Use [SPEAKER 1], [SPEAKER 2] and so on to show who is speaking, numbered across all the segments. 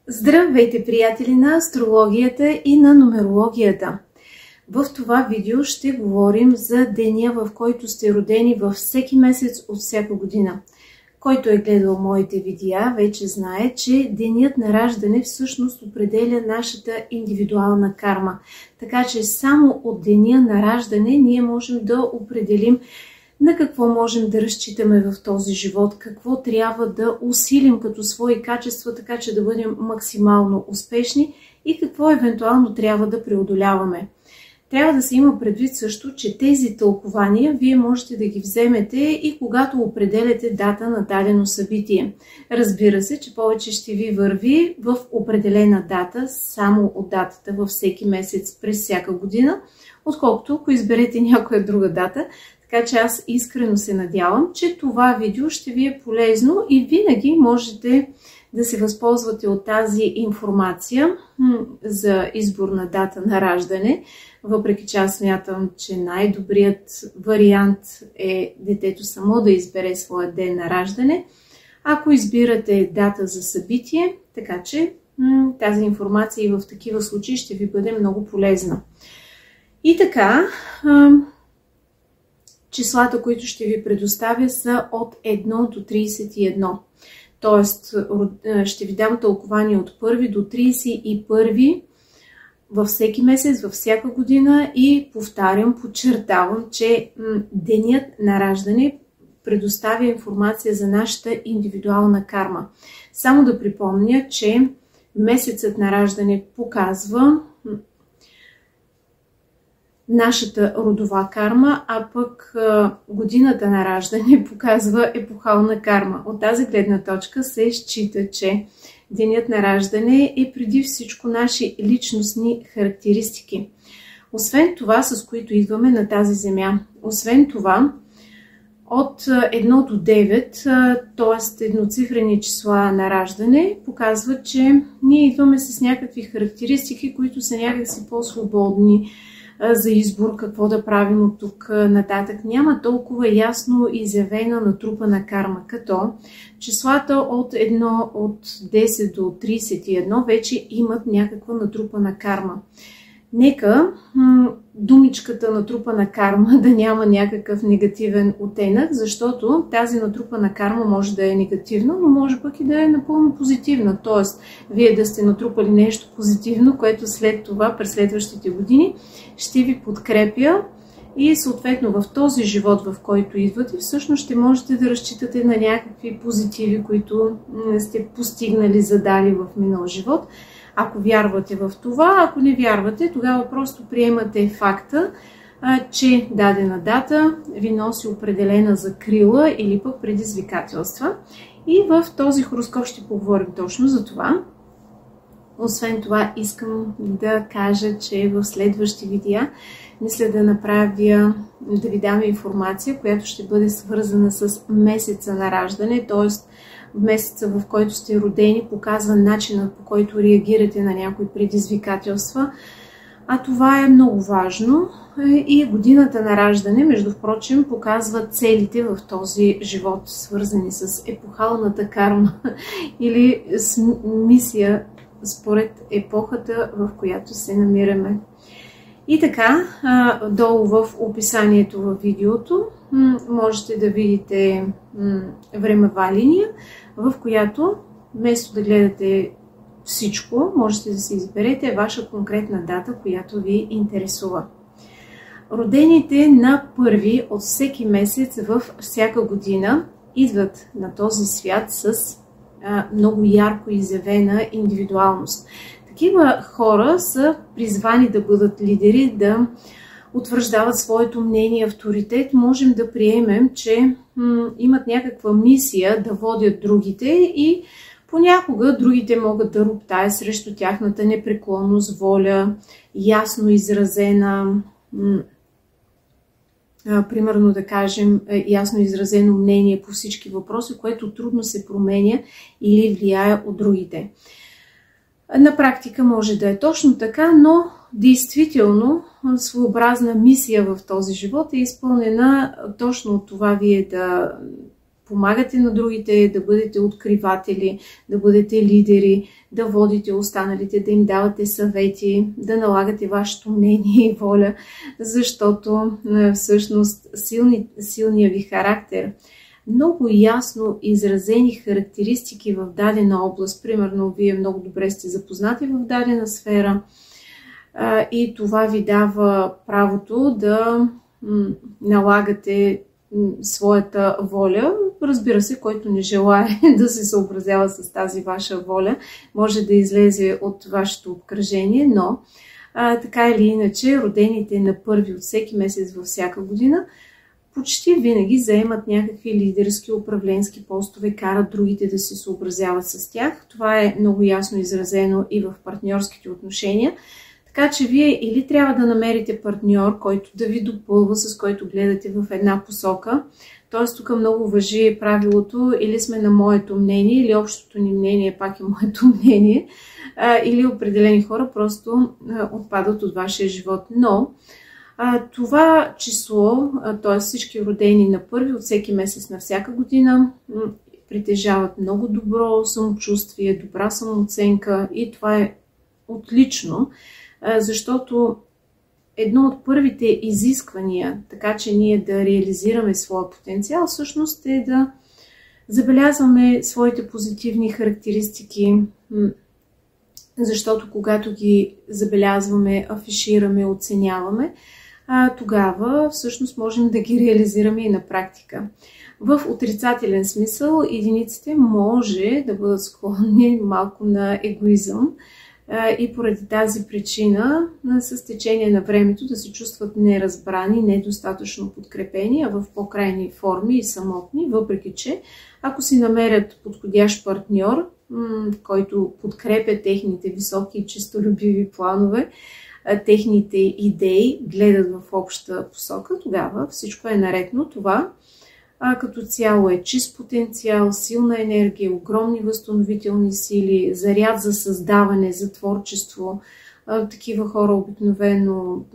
[SPEAKER 1] Здравейте, приятели на астрологията и на нумерологията! В това видео ще говорим за деня, в който сте родени във всеки месец от всяка година. Който е гледал моите видеа, вече знае, че денят на раждане всъщност определя нашата индивидуална карма. Така че само от деня на раждане ние можем да определим на какво можем да разчитаме в този живот, какво трябва да усилим като свои качества, така че да бъдем максимално успешни и какво евентуално трябва да преодоляваме. Трябва да се има предвид също, че тези тълкования вие можете да ги вземете и когато определяте дата на дадено събитие. Разбира се, че повече ще ви върви в определена дата, само от датата във всеки месец през всяка година, отколкото ако изберете някоя друга дата. Така че аз искрено се надявам, че това видео ще ви е полезно и винаги можете да се възползвате от тази информация за избор на дата на раждане, въпреки че аз смятам, че най-добрият вариант е детето само да избере своя ден на раждане, ако избирате дата за събитие, така че тази информация и в такива случаи ще ви бъде много полезна. И така, числата, които ще ви предоставя, са от 1 до 31. Тоест, ще ви дам тълкование от 1 до 31 във всеки месец, във всяка година и повтарям, подчертавам, че денят на раждане предоставя информация за нашата индивидуална карма. Само да припомня, че месецът на раждане показва нашата родова карма, а пък годината на раждане показва епохална карма. От тази гледна точка се счита, че денят на раждане е преди всичко наши личностни характеристики. Освен това, с които идваме на тази земя. Освен това, от 1 до 9, т.е. едноцифрени числа на раждане, показват, че ние идваме с някакви характеристики, които са някакси по-свободни за избор какво да правим от тук нататък. Няма толкова ясно изявена натрупана карма, като числата от 10 до 31 вече имат някаква натрупана карма. Нека думичката натрупана карма да няма някакъв негативен оттенък, защото тази натрупана карма може да е негативна, но може пък и да е напълно позитивна. Тоест, вие да сте натрупали нещо позитивно, което след това, през следващите години, ще ви подкрепя и съответно в този живот, в който идвате, всъщност ще можете да разчитате на някакви позитиви, които сте постигнали, задали в минал живот. Ако вярвате в това, ако не вярвате, тогава просто приемате факта, че дадена дата ви носи определена закрила или пък предизвикателства. И в този хороскоп ще поговорим точно за това. Освен това, искам да кажа, че в следващи видеа мисля да ви дам информация, която ще бъде свързана с месеца на раждане, т.е. месеца, в който сте родени, показва начинът, по който реагирате на някои предизвикателства. А това е много важно. И годината на раждане, между впрочем, показва целите в този живот, свързани с епохалната карма или с мисия според епохата, в която се намираме. И така, долу в описанието в видеото можете да видите времева линия, в която вместо да гледате всичко, можете да си изберете ваша конкретна дата, която ви интересува. Родените на първи от всеки месец във всяка година идват на този свят с много ярко изявена индивидуалност. Такива хора са призвани да бъдат лидери, да утвърждават своето мнение и авторитет. Можем да приемем, че имат някаква мисия да водят другите и понякога другите могат да роптаят срещу тяхната непреклонност, воля, ясно изразена, примерно да кажем, ясно изразено мнение по всички въпроси, което трудно се променя или влияе от другите. На практика може да е точно така, но действително своеобразна мисия в този живот е изпълнена точно от това вие да помагате на другите, да бъдете откриватели, да бъдете лидери, да водите останалите, да им давате съвети, да налагате вашето мнение и воля, защото всъщност силният ви характер, много ясно изразени характеристики в дадена област, примерно вие много добре сте запознати в дадена сфера и това ви дава правото да налагате своята воля. Разбира се, който не желае да се съобразява с тази ваша воля, може да излезе от вашето обкръжение, но така или иначе, родените на първи от всеки месец във всяка година почти винаги заемат някакви лидерски, управленски постове, карат другите да се съобразяват с тях. Това е много ясно изразено и в партньорските отношения. Така че вие или трябва да намерите партньор, който да ви допълва, с който гледате в една посока. Т.е. тук много важи правилото или сме на моето мнение, или общото ни мнение пак е моето мнение, или определени хора просто отпадат от вашия живот. Но това число, т.е. всички родени на първи от всеки месец на всяка година, притежават много добро самочувствие, добра самооценка и това е отлично, защото едно от първите изисквания, така че ние да реализираме своя потенциал, всъщност е да забелязваме своите позитивни характеристики, защото когато ги забелязваме, афишираме, оценяваме, тогава всъщност можем да ги реализираме и на практика. В отрицателен смисъл единиците може да бъдат склонни малко на егоизъм и поради тази причина с течение на времето да се чувстват неразбрани, недостатъчно подкрепени, а в по-крайни форми и самотни, въпреки че ако си намерят подходящ партньор, който подкрепя техните високи и чистолюбиви планове, техните идеи, гледат в обща посока, тогава всичко е наред. Но това като цяло е чист потенциал, силна енергия, огромни възстановителни сили, заряд за създаване, за творчество. Такива хора обикновено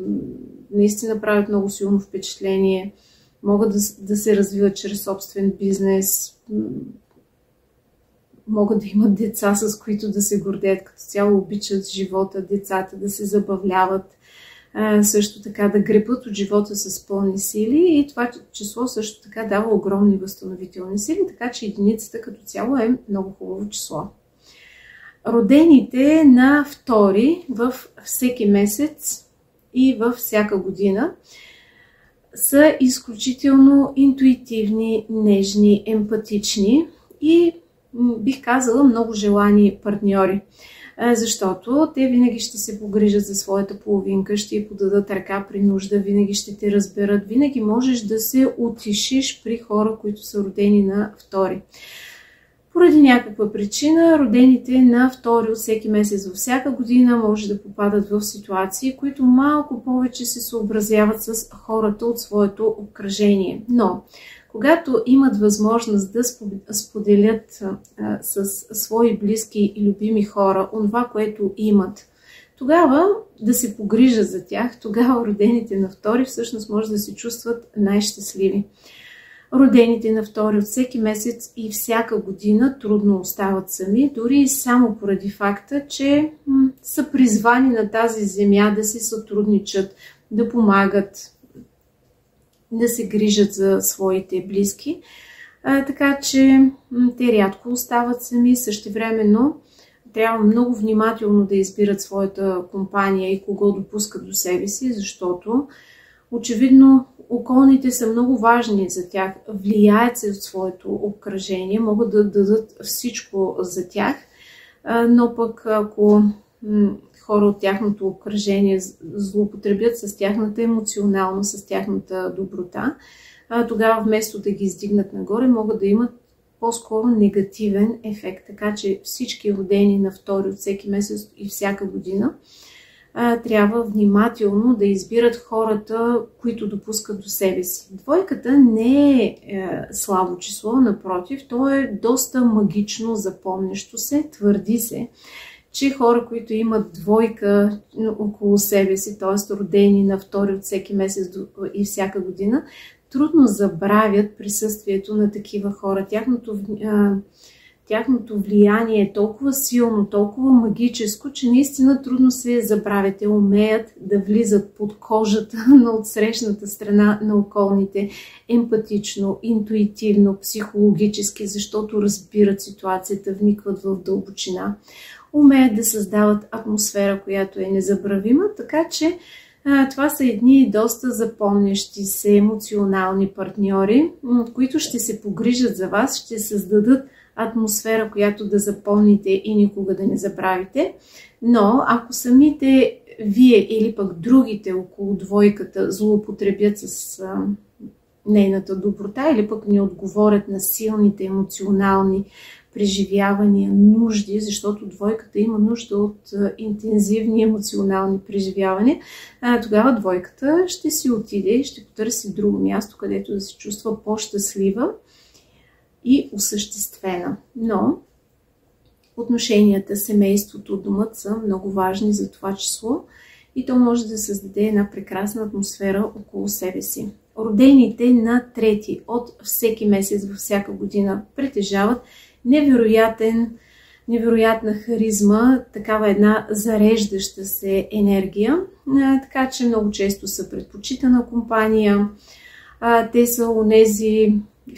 [SPEAKER 1] наистина правят много силно впечатление, могат да се развиват чрез собствен бизнес, могат да имат деца, с които да се гордеят, като цяло обичат живота, децата, да се забавляват, също така да гребат от живота с пълни сили и това число също така дава огромни възстановителни сили, така че единицата като цяло е много хубаво число. Родените на втори във всеки месец и във всяка година са изключително интуитивни, нежни, емпатични и бих казала много желани партньори, защото те винаги ще се погрижат за своята половинка, ще й подадат ръка при нужда, винаги ще те разберат, винаги можеш да се утешиш при хора, които са родени на втори. Поради някаква причина, родените на втори от всеки месец във всяка година може да попадат в ситуации, които малко повече се съобразяват с хората от своето обкръжение. Но когато имат възможност да споделят с свои близки и любими хора онова, което имат, тогава да се погрижат за тях, тогава родените на втори всъщност може да се чувстват най-щастливи. Родените на втори от всеки месец и всяка година трудно остават сами, дори и само поради факта, че са призвани на тази земя да си сътрудничат, да помагат, да се грижат за своите близки. Така че те рядко остават сами, същевременно трябва много внимателно да избират своята компания и кого допускат до себе си, защото очевидно околните са много важни за тях, влияят се от своето обкръжение, могат да дадат всичко за тях, но пък ако хора от тяхното обкръжение злоупотребят с тяхната емоционалност, с тяхната доброта, тогава вместо да ги издигнат нагоре, могат да имат по-скоро негативен ефект. Така че всички родени на втори от всеки месец и всяка година трябва внимателно да избират хората, които допускат до себе си. Двойката не е слабо число, напротив, то е доста магично запомнящо се, твърди се, че хора, които имат двойка около себе си, т.е. родени на втори от всеки месец и всяка година, трудно забравят присъствието на такива хора. Тяхното влияние е толкова силно, толкова магическо, че наистина трудно се забравят. Те умеят да влизат под кожата на отсрещната страна на околните емпатично, интуитивно, психологически, защото разбират ситуацията, вникват в дълбочина. Умеят да създават атмосфера, която е незабравима, така че това са едни доста запомнящи се емоционални партньори, които ще се погрижат за вас, ще създадат атмосфера, която да запомните и никога да не забравите. Но ако самите вие или пък другите около двойката злоупотребят с нейната доброта или пък не отговорят на силните емоционални преживявания, нужди, защото двойката има нужда от интензивни емоционални преживявания, тогава двойката ще си отиде и ще потърси друго място, където да се чувства по-щастлива и осъществена. Но отношенията, семейството, домът са много важни за това число и то може да създаде една прекрасна атмосфера около себе си. Родените на 3 от всеки месец във всяка година притежават невероятна харизма, такава една зареждаща се енергия, така че много често са предпочитана компания. Те са онези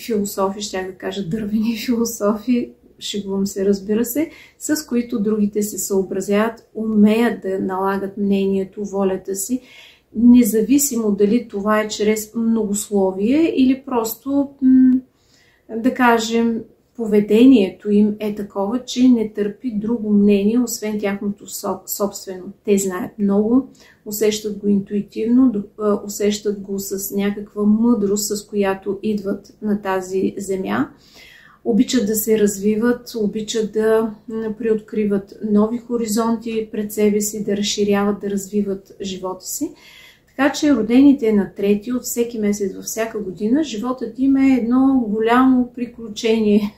[SPEAKER 1] философи, ще да кажа дървени философи, шегувам се, разбира се, с които другите се съобразяват, умеят да налагат мнението, волята си, независимо дали това е чрез многословие или просто, да кажем, поведението им е такова, че не търпи друго мнение, освен тяхното собствено. Те знаят много, усещат го интуитивно, усещат го с някаква мъдрост, с която идват на тази земя. Обичат да се развиват, обичат да приоткриват нови хоризонти пред себе си, да разширяват, да развиват живота си. Така че родените на 3 от всеки месец във всяка година, животът им е едно голямо приключение.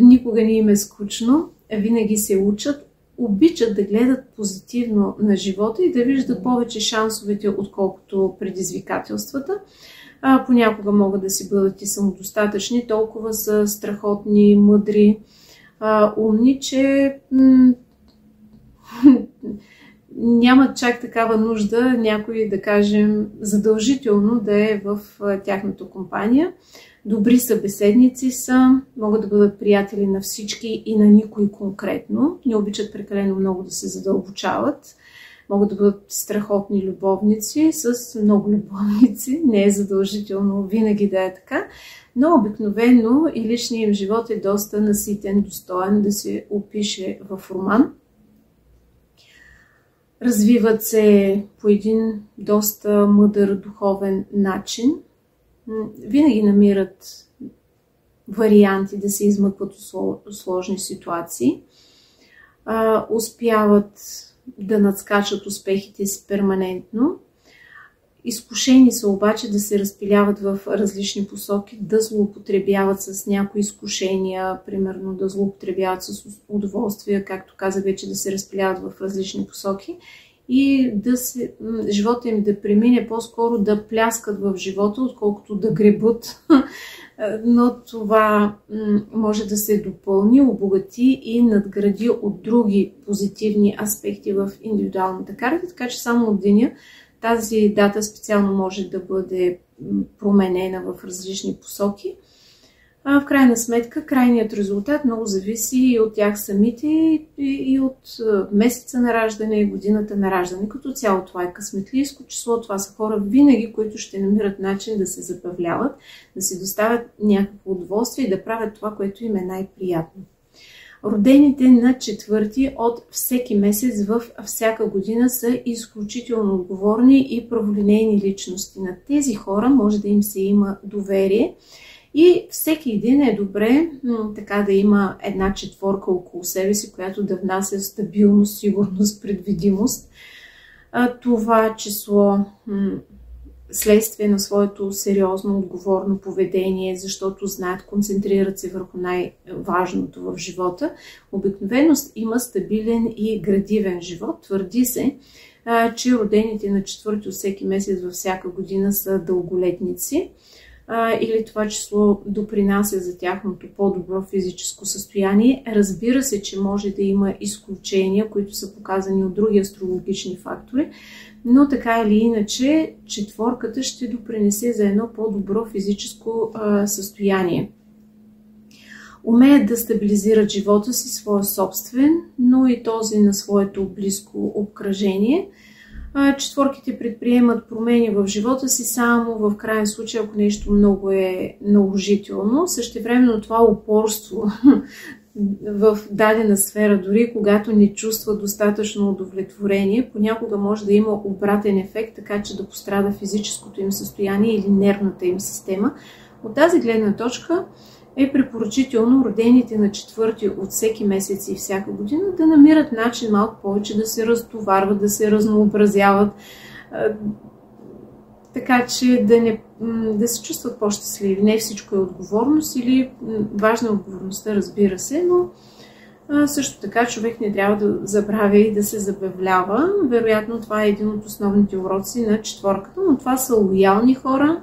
[SPEAKER 1] Никога не им е скучно, винаги се учат, обичат да гледат позитивно на живота и да виждат повече шансовете, отколкото предизвикателствата. Понякога могат да си бъдат и самодостатъчни, толкова са страхотни, мъдри, умни, че нямат чак такава нужда някой, да кажем, задължително да е в тяхната компания. Добри събеседници са, могат да бъдат приятели на всички и на никой конкретно. Не обичат прекалено много да се задълбочават. Могат да бъдат страхотни любовници с много любовници. Не е задължително винаги да е така. Но обикновено и личният им живот е доста наситен, достоен да се опише в роман. Развиват се по един доста мъдър духовен начин. Винаги намират варианти да се измъкват от сложни ситуации. Успяват да надскачат успехите си перманентно. Изкушени са обаче да се разпиляват в различни посоки, да злоупотребяват с някои изкушения, примерно да злоупотребяват с удоволствия, както казах вече, да се разпиляват в различни посоки и живота им да премине по-скоро да пляскат в живота, отколкото да гребат. Но това може да се допълни, обогати и надгради от други позитивни аспекти в индивидуалната карта, така че само от деня тази дата специално може да бъде променена в различни посоки. В крайна сметка, крайният резултат много зависи и от тях самите, и от месеца на раждане, и годината на раждане. Като цяло това е късметлийско число. Това са хора винаги, които ще намират начин да се забавляват, да си доставят някакво удоволствие и да правят това, което им е най-приятно. Родените на 4 от всеки месец във всяка година са изключително отговорни и праволинейни личности. На тези хора може да им се има доверие и всеки един е добре така да има една 4 около себе си, която да внася стабилност, сигурност, предвидимост. Това число следствие на своето сериозно, отговорно поведение, защото знаят, концентрират се върху най-важното в живота. Обикновено има стабилен и градивен живот. Твърди се, че родените на 4 от всеки месец във всяка година са дълголетници. или това число допринася за тяхното по-добро физическо състояние. Разбира се, че може да има изключения, които са показани от други астрологични фактори, но така или иначе четворката ще допринесе за едно по-добро физическо състояние. Умеят да стабилизират живота си, своя собствен, но и този на своето близко обкръжение. Четворките предприемат промени в живота си само в крайен случай, ако нещо много е наложително. Същевременно това упорство в дадена сфера, дори когато не чувства достатъчно удовлетворение, понякога може да има обратен ефект, така че да пострада физическото им състояние или нервната им система. От тази гледна точка е препоръчително родените на 4 от всеки месец и всяка година да намират начин малко повече да се разтоварват, да се разнообразяват, така че да се чувстват по-щастливи. Не всичко е отговорност или важна отговорността, разбира се, но също така човек не трябва да забравя и да се забавлява. Вероятно това е един от основните уроци на четворката, но това са лоялни хора,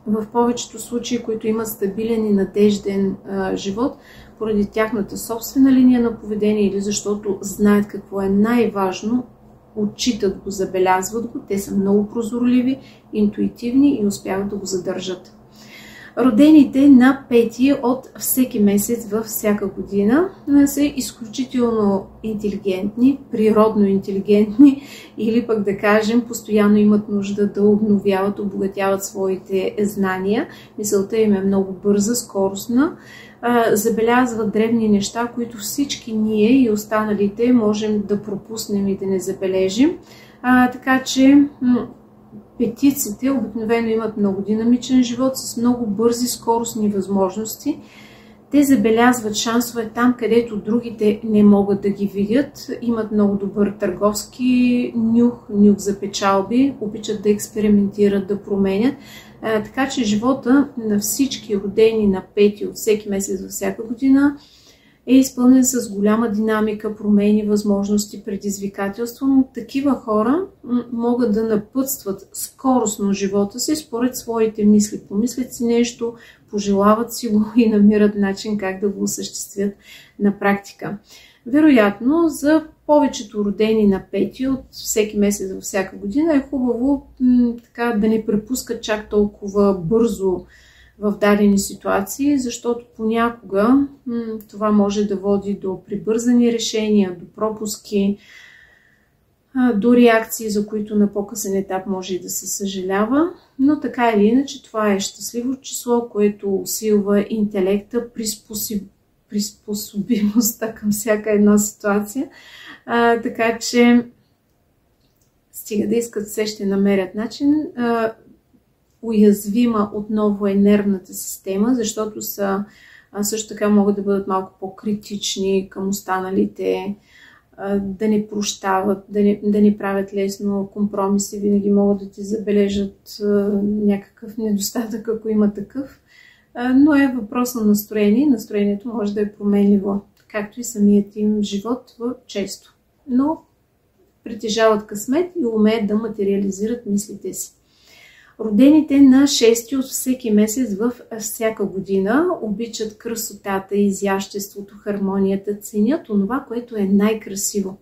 [SPEAKER 1] в повечето случаи, които имат стабилен и надежден живот, поради тяхната собствена линия на поведение или защото знаят какво е най-важно, отчитат го, забелязват го, те са много прозорливи, интуитивни и успяват да го задържат. Родените на 5 от всеки месец във всяка година са изключително интелигентни, природно интелигентни или пък да кажем постоянно имат нужда да обновяват, обогатяват своите знания. Мисълта им е много бърза, скоростна, забелязват древни неща, които всички ние и останалите можем да пропуснем и да не забележим. Така че петиците обикновено имат много динамичен живот с много бързи, скоростни възможности. Те забелязват шансове там, където другите не могат да ги видят. Имат много добър търговски нюх за печалби, обичат да експериментират, да променят. Така че живота на всички родени на 5 от всеки месец във всяка година е изпълнен с голяма динамика, промени, възможности, предизвикателства, но такива хора могат да напътстват скоростно живота си според своите мисли. Помислят си нещо, пожелават си го и намират начин как да го осъществят на практика. Вероятно, за повечето родени на 5 от всеки месец във всяка година е хубаво така, да не препускат чак толкова бързо в дадени ситуации, защото понякога това може да води до прибързани решения, до пропуски, до реакции, за които на по-късен етап може и да се съжалява. Но така или иначе това е щастливо число, което усилва интелекта, приспособимостта към всяка една ситуация. Така че стига да искат, все ще намерят начин. Уязвима отново е нервната система, защото също така могат да бъдат малко по-критични към останалите, да не прощават, да не правят лесно компромиси, винаги могат да ти забележат някакъв недостатък, ако има такъв. Но е въпрос на настроение. Настроението може да е променливо, както и самият им живот често. Но притежават късмет и умеят да материализират мислите си. Родените на 6 от всеки месец във всяка година обичат красотата, изяществото, хармонията, ценят онова, което е най-красиво.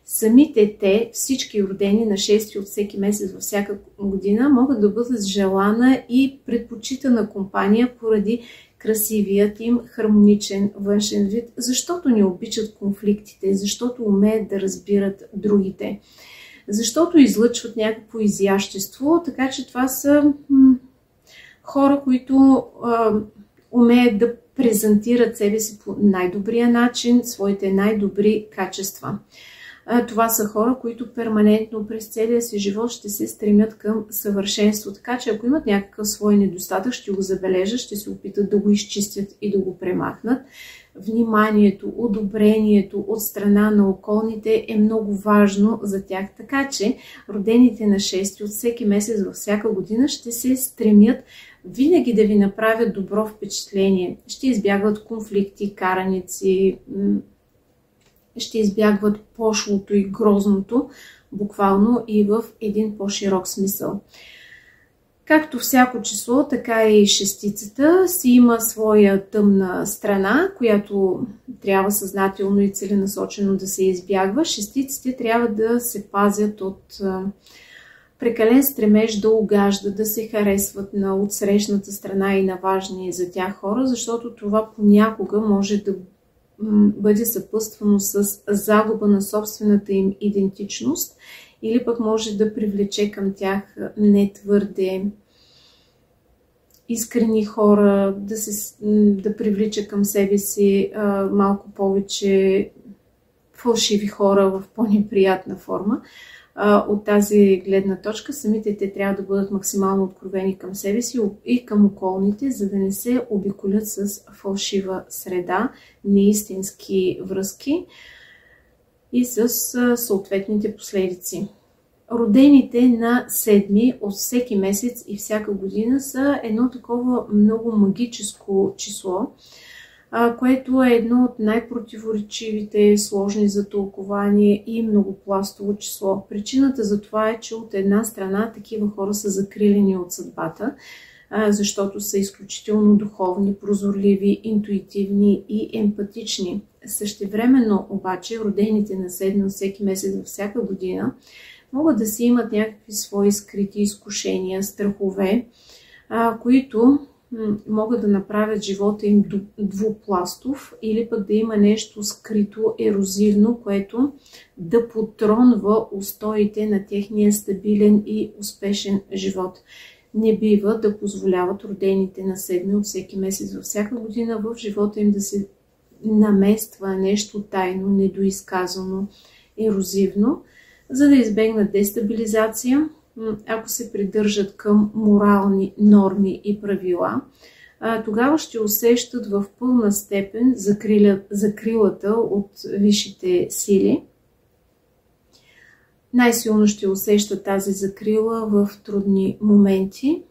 [SPEAKER 1] Самите те, всички родени на 6 от всеки месец във всяка година, могат да бъдат желана и предпочитана компания поради красивият им хармоничен външен вид, защото не обичат конфликтите, защото умеят да разбират другите. Защото излъчват някакво изящество, така че това са хора, които умеят да презентират себе си по най-добрия начин, своите най-добри качества. Това са хора, които перманентно през целия си живот ще се стремят към съвършенство. Така че ако имат някакъв свой недостатък, ще го забележат, ще се опитат да го изчистят и да го премахнат. Вниманието, одобрението от страна на околните е много важно за тях. Така че родените на 6 от всеки месец във всяка година ще се стремят винаги да ви направят добро впечатление. Ще избягват конфликти, караници, ще избягват пошлото и грозното, буквално и в един по-широк смисъл. Както всяко число, така и шестицата си има своя тъмна страна, която трябва съзнателно и целенасочено да се избягва. Шестиците трябва да се пазят от прекален стремеж да угаждат, да се харесват на отсрещната страна и на важни за тях хора, защото това понякога може да бъде съпътствано с загуба на собствената им идентичност или пък може да привлече към тях не твърде искрени хора, да привлича към себе си малко повече фалшиви хора в по-неприятна форма. От тази гледна точка самите те трябва да бъдат максимално откровени към себе си и към околните, за да не се обиколят с фалшива среда, неистински връзки и с съответните последици. Родените на 7 от всеки месец и всяка година са едно такова много магическо число, което е едно от най-противоречивите, сложни за тълкование и многопластово число. Причината за това е, че от една страна такива хора са закрилени от съдбата, защото са изключително духовни, прозорливи, интуитивни и емпатични. Същевременно обаче родените на 7 от всеки месец във всяка година могат да си имат някакви свои скрити изкушения, страхове, които могат да направят живота им двупластов или пък да има нещо скрито, ерозивно, което да подронва устоите на техния стабилен и успешен живот. Не бива да позволяват родените на 7 от всеки месец във всяка година в живота им да се намества нещо тайно, недоизказано, ерозивно, за да избегнат дестабилизация, ако се придържат към морални норми и правила, тогава ще усещат в пълна степен закрилата от висшите сили. Най-силно ще усещат тази закрила в трудни моменти.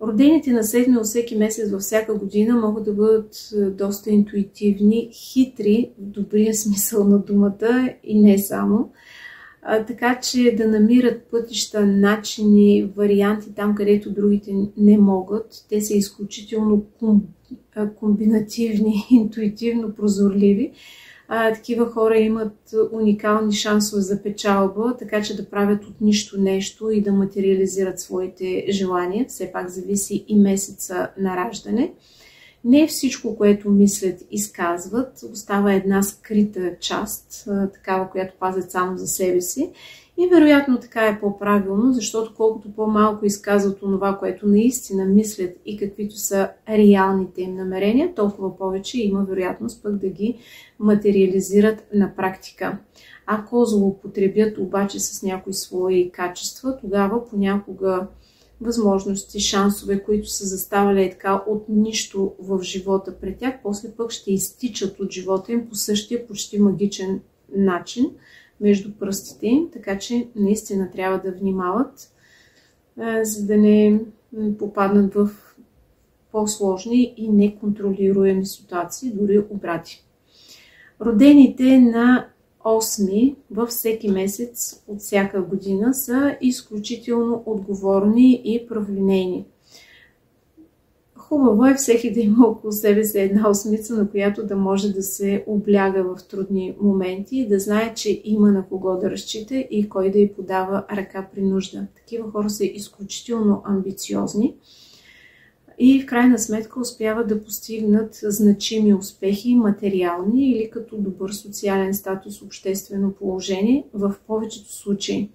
[SPEAKER 1] Родените на 7 от всеки месец във всяка година могат да бъдат доста интуитивни, хитри в добрия смисъл на думата и не само. Така че да намират пътища, начини, варианти там, където другите не могат. Те са изключително комбинативни, интуитивно прозорливи. Такива хора имат уникални шансове за печалба, така че да правят от нищо нещо и да материализират своите желания. Все пак зависи и месеца на раждане. Не всичко, което мислят, изказват, остава една скрита част, такава, която пазят само за себе си. И вероятно така е по-правилно, защото колкото по-малко изказват онова, което наистина мислят и каквито са реалните им намерения, толкова повече има вероятност пък да ги материализират на практика. Ако злоупотребят обаче с някои свои качества, тогава понякога възможности, шансове, които са заставали така от нищо в живота пред тях, после пък ще изтичат от живота им по същия почти магичен начин между пръстите им, така че наистина трябва да внимават, за да не попаднат в по-сложни и неконтролируеми ситуации, дори обрати. Родените на 8 във всеки месец от всяка година са изключително отговорни и праволинейни. Хубаво е всеки да има около себе си една осмица, на която да може да се обляга в трудни моменти и да знае, че има на кого да разчита и кой да й подава ръка при нужда. Такива хора са изключително амбициозни и в крайна сметка успяват да постигнат значими успехи, материални или като добър социален статус, обществено положение в повечето случаи.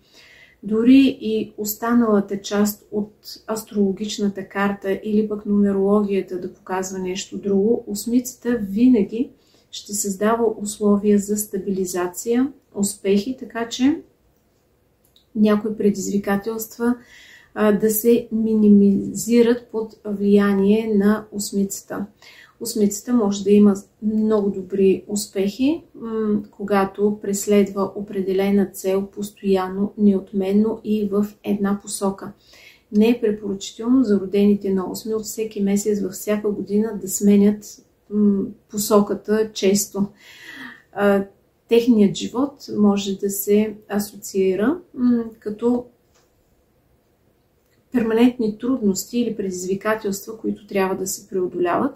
[SPEAKER 1] Дори и останалата част от астрологичната карта или пък нумерологията да показва нещо друго, осмицата винаги ще създава условия за стабилизация, успехи, така че някои предизвикателства да се минимизират под влияние на осмицата. Осмицата може да има много добри успехи, когато преследва определена цел постоянно, неотменно и в една посока. Не е препоръчително за родените на 8 от всеки месец във всяка година да сменят посоката често. Техният живот може да се асоциира като перманентни трудности или предизвикателства, които трябва да се преодоляват.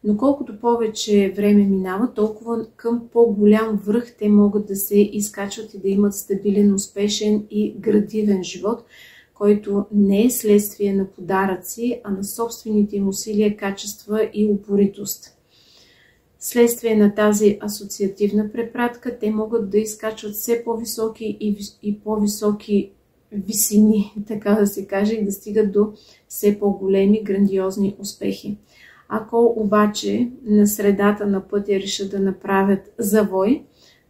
[SPEAKER 1] Но колкото повече време минава, толкова към по-голям връх те могат да се изкачват и да имат стабилен, успешен и градивен живот, който не е следствие на подаръци, а на собствените им усилия, качества и упоритост. Следствие на тази асоциативна препратка, те могат да изкачват все по-високи и по-високи висини, така да се каже, и да стигат до все по-големи, грандиозни успехи. Ако обаче на средата на пътя решат да направят завой,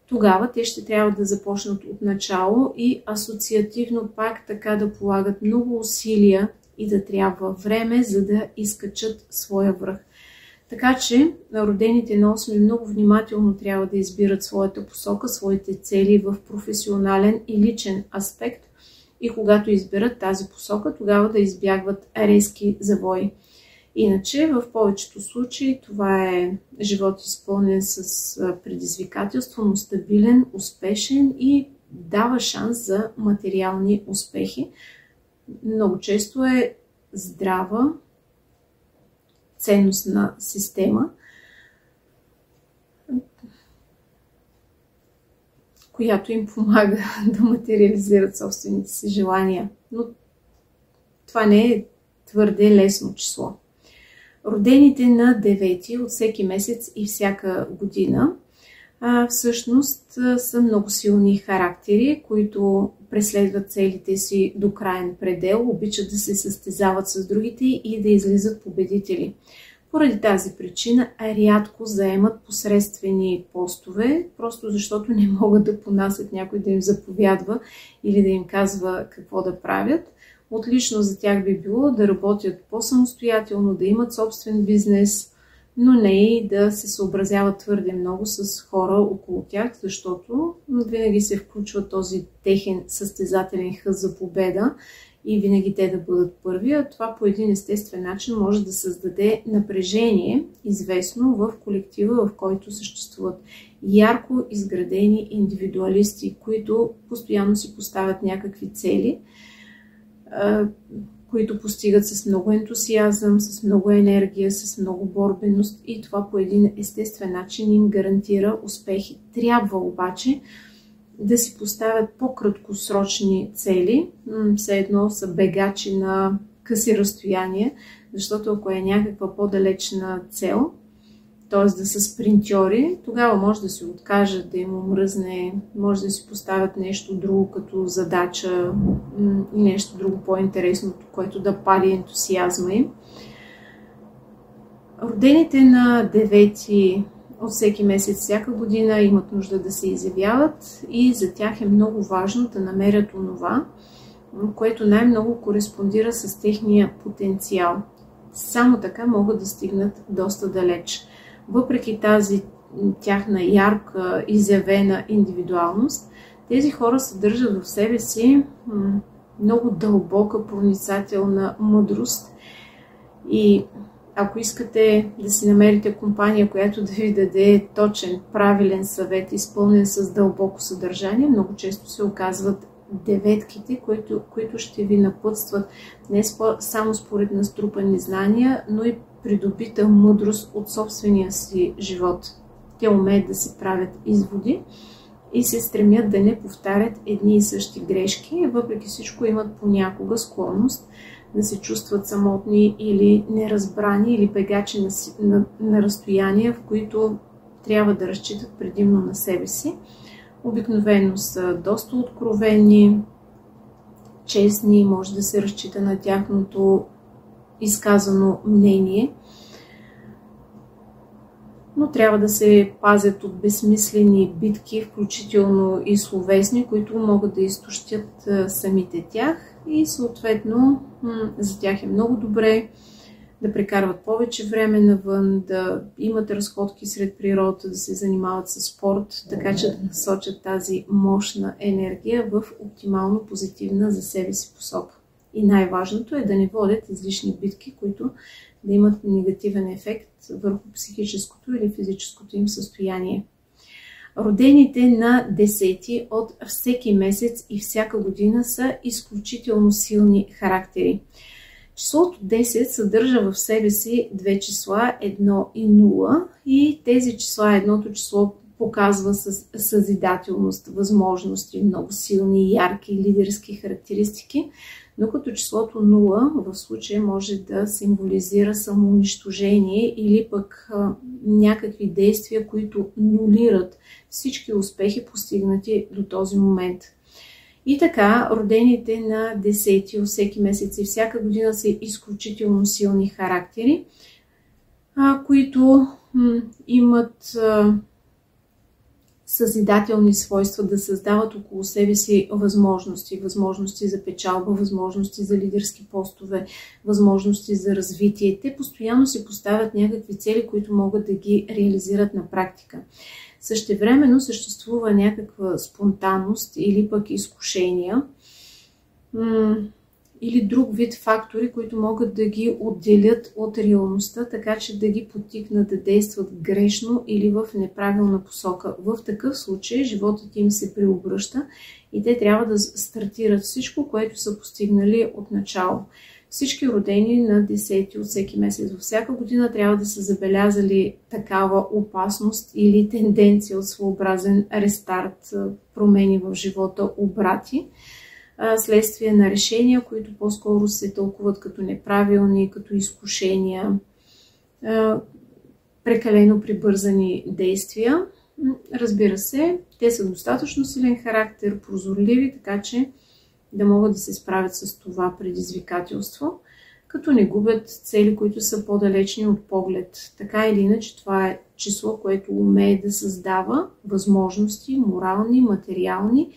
[SPEAKER 1] тогава те ще трябва да започнат от начало и асоциативно пак така да полагат много усилия и да трябва време, за да изкачат своя връх. Така че родените на 8 много внимателно трябва да избират своята посока, своите цели в професионален и личен аспект и когато изберат тази посока, тогава да избягват резки завои. Иначе в повечето случаи това е живот изпълнен с предизвикателство, но стабилен, успешен и дава шанс за материални успехи. Много често е здрава, ценностна система, която им помага да материализират собствените си желания. Но това не е твърде лесно число. Родените на 9 от всеки месец и всяка година всъщност са много силни характери, които преследват целите си до краен предел, обичат да се състезават с другите и да излизат победители. Поради тази причина рядко заемат посредствени постове, просто защото не могат да понасят някой да им заповядва или да им казва какво да правят. Отлично за тях би било да работят по-самостоятелно, да имат собствен бизнес, но не и да се съобразяват твърде много с хора около тях, защото винаги се включва този техен състезателен хъс за победа и винаги те да бъдат първи, а това по един естествен начин може да създаде напрежение, известно в колектива, в който съществуват ярко изградени индивидуалисти, които постоянно си поставят някакви цели, които постигат с много ентусиазъм, с много енергия, с много борбеност и това по един естествен начин им гарантира успехи. Трябва обаче да си поставят по-краткосрочни цели, все едно са бегачи на къси разстояния, защото ако е някаква по-далечна цел, т.е. да са спринтьори, тогава може да се откажат, да им омръзне, може да си поставят нещо друго като задача и нещо друго по-интересно, което да пали ентусиазма им. Родените на 9 от всеки месец, всяка година имат нужда да се изявяват и за тях е много важно да намерят онова, което най-много кореспондира с техния потенциал. Само така могат да стигнат доста далеч. Въпреки тази тяхна ярка, изявена индивидуалност, тези хора съдържат в себе си много дълбока, проницателна мъдрост и ако искате да си намерите компания, която да ви даде точен, правилен съвет, изпълнен с дълбоко съдържание, много често се оказват деветките, които ще ви напътстват не само според наструпани знания, но и придобита мъдрост от собствения си живот. Те умеят да си правят изводи и се стремят да не повтарят едни и същи грешки, въпреки всичко имат понякога склонност да се чувстват самотни или неразбрани или бегачи на разстояния, в които трябва да разчитат предимно на себе си. Обикновено са доста откровени, честни, може да се разчита на тяхното изказано мнение, но трябва да се пазят от безсмислени битки, включително и словесни, които могат да изтощят самите тях и съответно за тях е много добре да прекарват повече време навън, да имат разходки сред природата, да се занимават с спорт, така че да насочат тази мощна енергия в оптимално позитивна за себе си посока. И най-важното е да не водят излишни битки, които да имат негативен ефект върху психическото или физическото им състояние. Родените на 10 от всеки месец и всяка година са изключително силни характери. Числото 10 съдържа в себе си две числа 1 и 0 и тези числа, едното число показва съзидателност, възможности, много силни, ярки, лидерски характеристики, докато числото 0 в случая може да символизира самоунищожение или пък някакви действия, които нулират всички успехи, постигнати до този момент. И така, родените на 10 от всеки месец и всяка година са изключително силни характери, които имат съзидателни свойства, да създават около себе си възможности за печалба, възможности за лидерски постове, възможности за развитие. Те постоянно си поставят някакви цели, които могат да ги реализират на практика. Същевременно съществува някаква спонтанност или пък изкушения или друг вид фактори, които могат да ги отделят от реалността, така че да ги подтикнат да действат грешно или в неправилна посока. В такъв случай животът им се преобръща и те трябва да стартират всичко, което са постигнали от начало. Всички родени на 10 от всеки месец във всяка година трябва да са забелязали такава опасност или тенденция от своеобразен рестарт, промени в живота, обрати, следствие на решения, които по-скоро се тълкуват като неправилни, като изкушения, прекалено прибързани действия. Разбира се, те са достатъчно силен характер, прозорливи, така че да могат да се справят с това предизвикателство, като не губят цели, които са по-далечни от поглед. Така или иначе, това е число, което умее да създава възможности, морални, материални,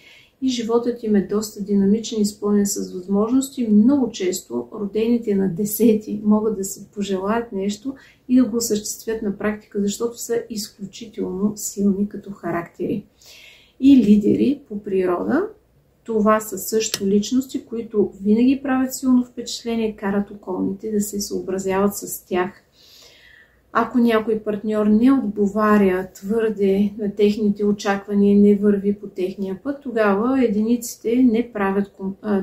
[SPEAKER 1] и животът им е доста динамичен, изпълнен с възможности. Много често родените на 10 могат да се пожелаят нещо и да го осъществят на практика, защото са изключително силни като характери. И лидери по природа, това са също личности, които винаги правят силно впечатление, карат околните да се съобразяват с тях. Ако някой партньор не отговаря твърде на техните очаквания, не върви по техния път, тогава единиците не правят,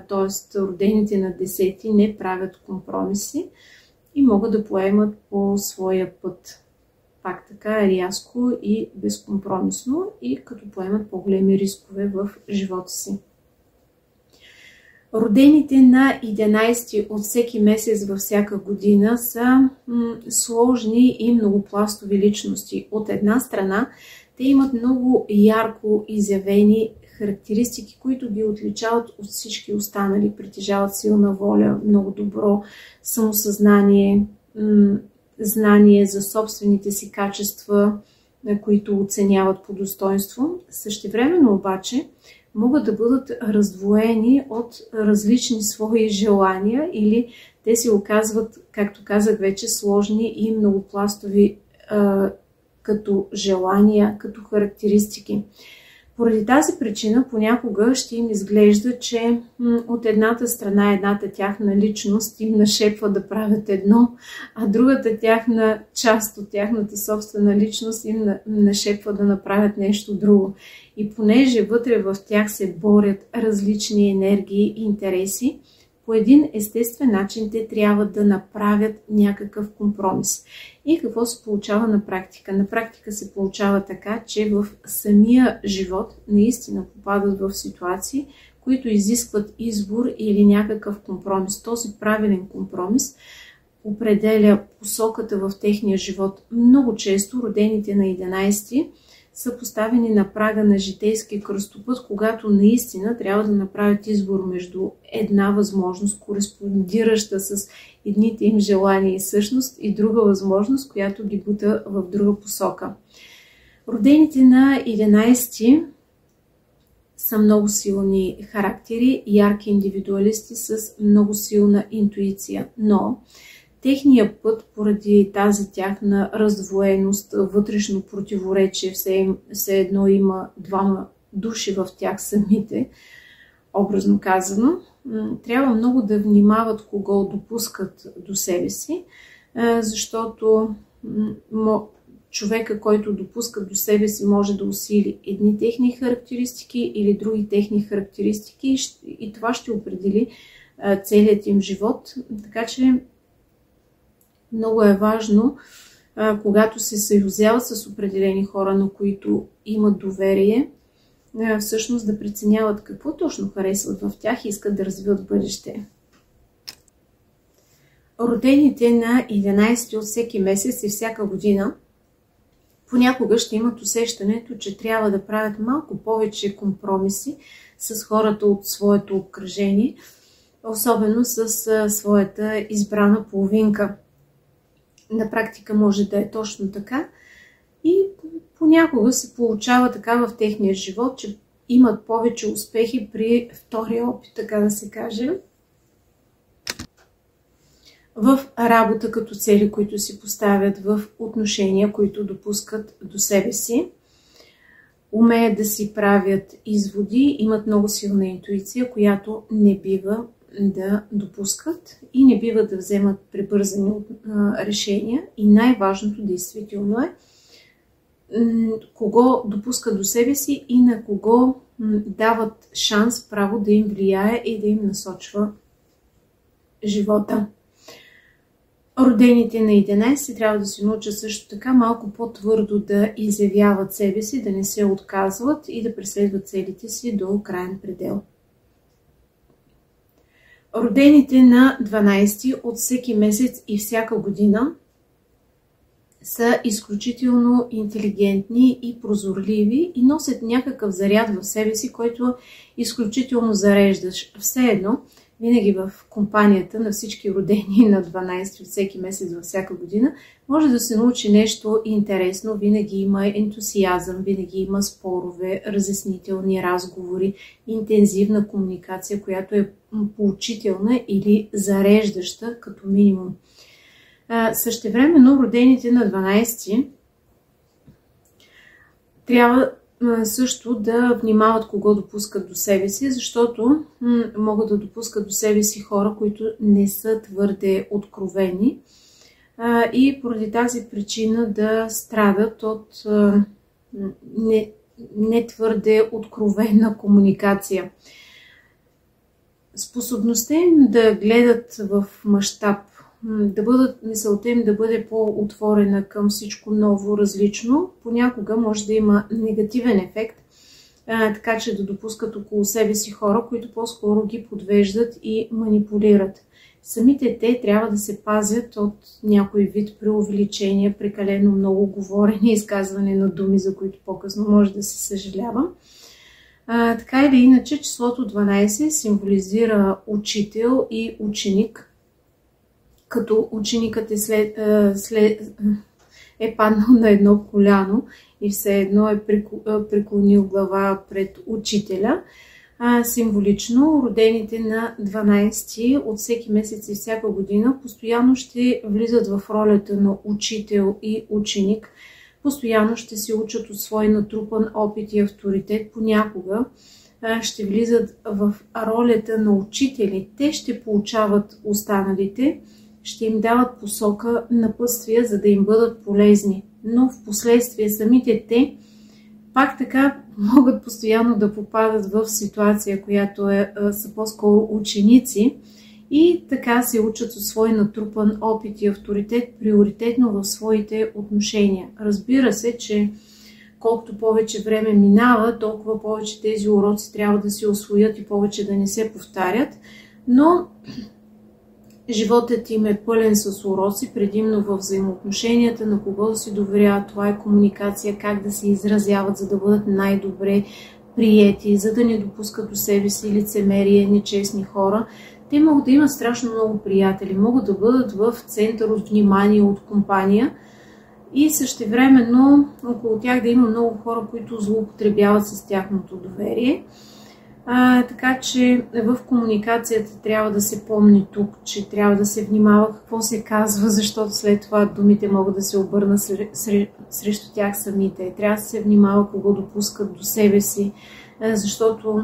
[SPEAKER 1] т.е. родените на 10 не правят компромиси и могат да поемат по своя път. Пак така рязко и безкомпромисно и като поемат по-големи рискове в живота си. Родените на 11 от всеки месец във всяка година са сложни и многопластови личности. От една страна, те имат много ярко изявени характеристики, които ги отличават от всички останали. Притежават силна воля, много добро самосъзнание, знание за собствените си качества, които оценяват по достоинство. Същевременно обаче могат да бъдат раздвоени от различни свои желания или те се оказват, както казах вече, сложни и многопластови като желания, като характеристики. Поради тази причина понякога ще им изглежда, че от едната страна едната тяхна личност им нашепва да правят едно, а другата тяхна част от тяхната собствена личност им нашепва да направят нещо друго. И понеже вътре в тях се борят различни енергии и интереси, по един естествен начин те трябва да направят някакъв компромис. И какво се получава на практика? На практика се получава така, че в самия живот наистина попадат в ситуации, които изискват избор или някакъв компромис. Този правилен компромис определя посоката в техния живот. Много често родените на 11 са поставени на прага на житейски кръстопът, когато наистина трябва да направят избор между една възможност, кореспондираща с едните им желания и същност, и друга възможност, която ги бута в друга посока. Родените на 11 са много силни характери, ярки индивидуалисти с много силна интуиция, но техният път, поради тази тяхна раздвоеност, вътрешно противоречие, все едно има двама души в тях самите, образно казано, трябва много да внимават кого допускат до себе си, защото човека, който допуска до себе си, може да усили едни техни характеристики или други техни характеристики и това ще определи целият им живот. Така че много е важно, когато се съюзяват с определени хора, на които имат доверие, всъщност да преценяват какво точно харесват в тях и искат да развиват в бъдеще. Родените на 11 от всеки месец и всяка година понякога ще имат усещането, че трябва да правят малко повече компромиси с хората от своето обкръжение, особено с своята избрана половинка. На практика може да е точно така и понякога се получава така в техния живот, че имат повече успехи при втория опит, така да се каже, в работа като цели, които си поставят, в отношения, които допускат до себе си. Умеят да си правят изводи, имат много силна интуиция, която не бива да допускат и не бива да вземат прибързани решения. И най-важното действително е кого допускат до себе си и на кого дават шанс, право да им влияе и да им насочва живота. Родените на 11 трябва да се научат също така малко по-твърдо да изявяват себе си, да не се отказват и да преследват целите си до краен предел. Родените на 12 от всеки месец и всяка година са изключително интелигентни и прозорливи и носят някакъв заряд в себе си, който е изключително зареждащ. Все едно, винаги в компанията на всички родени на 12 от всеки месец във всяка година, може да се научи нещо интересно, винаги има ентусиазъм, винаги има спорове, разяснителни разговори, интензивна комуникация, която е поучителна или зареждаща като минимум. Същевременно родените на 12 трябва също да внимават кого допускат до себе си, защото могат да допускат до себе си хора, които не са твърде откровени и поради тази причина да страдат от не твърде откровена комуникация. Способността им да гледат в мащаб, мисълта им да бъде по-отворена към всичко ново, различно, понякога може да има негативен ефект, така че да допускат около себе си хора, които по-скоро ги подвеждат и манипулират. Самите те трябва да се пазят от някой вид преувеличение, прекалено много говорене, изказване на думи, за които по-късно може да се съжалява. Така или иначе, числото 12 символизира учител и ученик, като ученикът е паднал на едно коляно и все едно е преклонил глава пред учителя. Символично родените на 12 от всеки месец и всяка година постоянно ще влизат в ролята на учител и ученик, постоянно ще се учат от свой натрупан опит и авторитет, понякога ще влизат в ролята на учители. Те ще получават останалите, ще им дават посока, напътствия, за да им бъдат полезни. Но в последствие самите те пак така могат постоянно да попадат в ситуация, която са по-скоро ученици и така се учат от свой натрупан опит и авторитет, приоритетно в своите отношения. Разбира се, че колкото повече време минава, толкова повече тези уроци трябва да се усвоят и повече да не се повтарят, но животът им е пълен с уроци, предимно в взаимоотношенията, на кого да си доверяват, това е комуникация, как да се изразяват, за да бъдат най-добре приети, за да не допускат до себе си лицемерие, нечестни хора. Те могат да имат страшно много приятели, могат да бъдат в център от внимание, от компания и същевременно около тях да има много хора, които злоупотребяват с тяхното доверие. Така че в комуникацията трябва да се помни тук, че трябва да се внимава какво се казва, защото след това думите могат да се обърнат срещу тях самите. Трябва да се внимава кого допускат до себе си, защото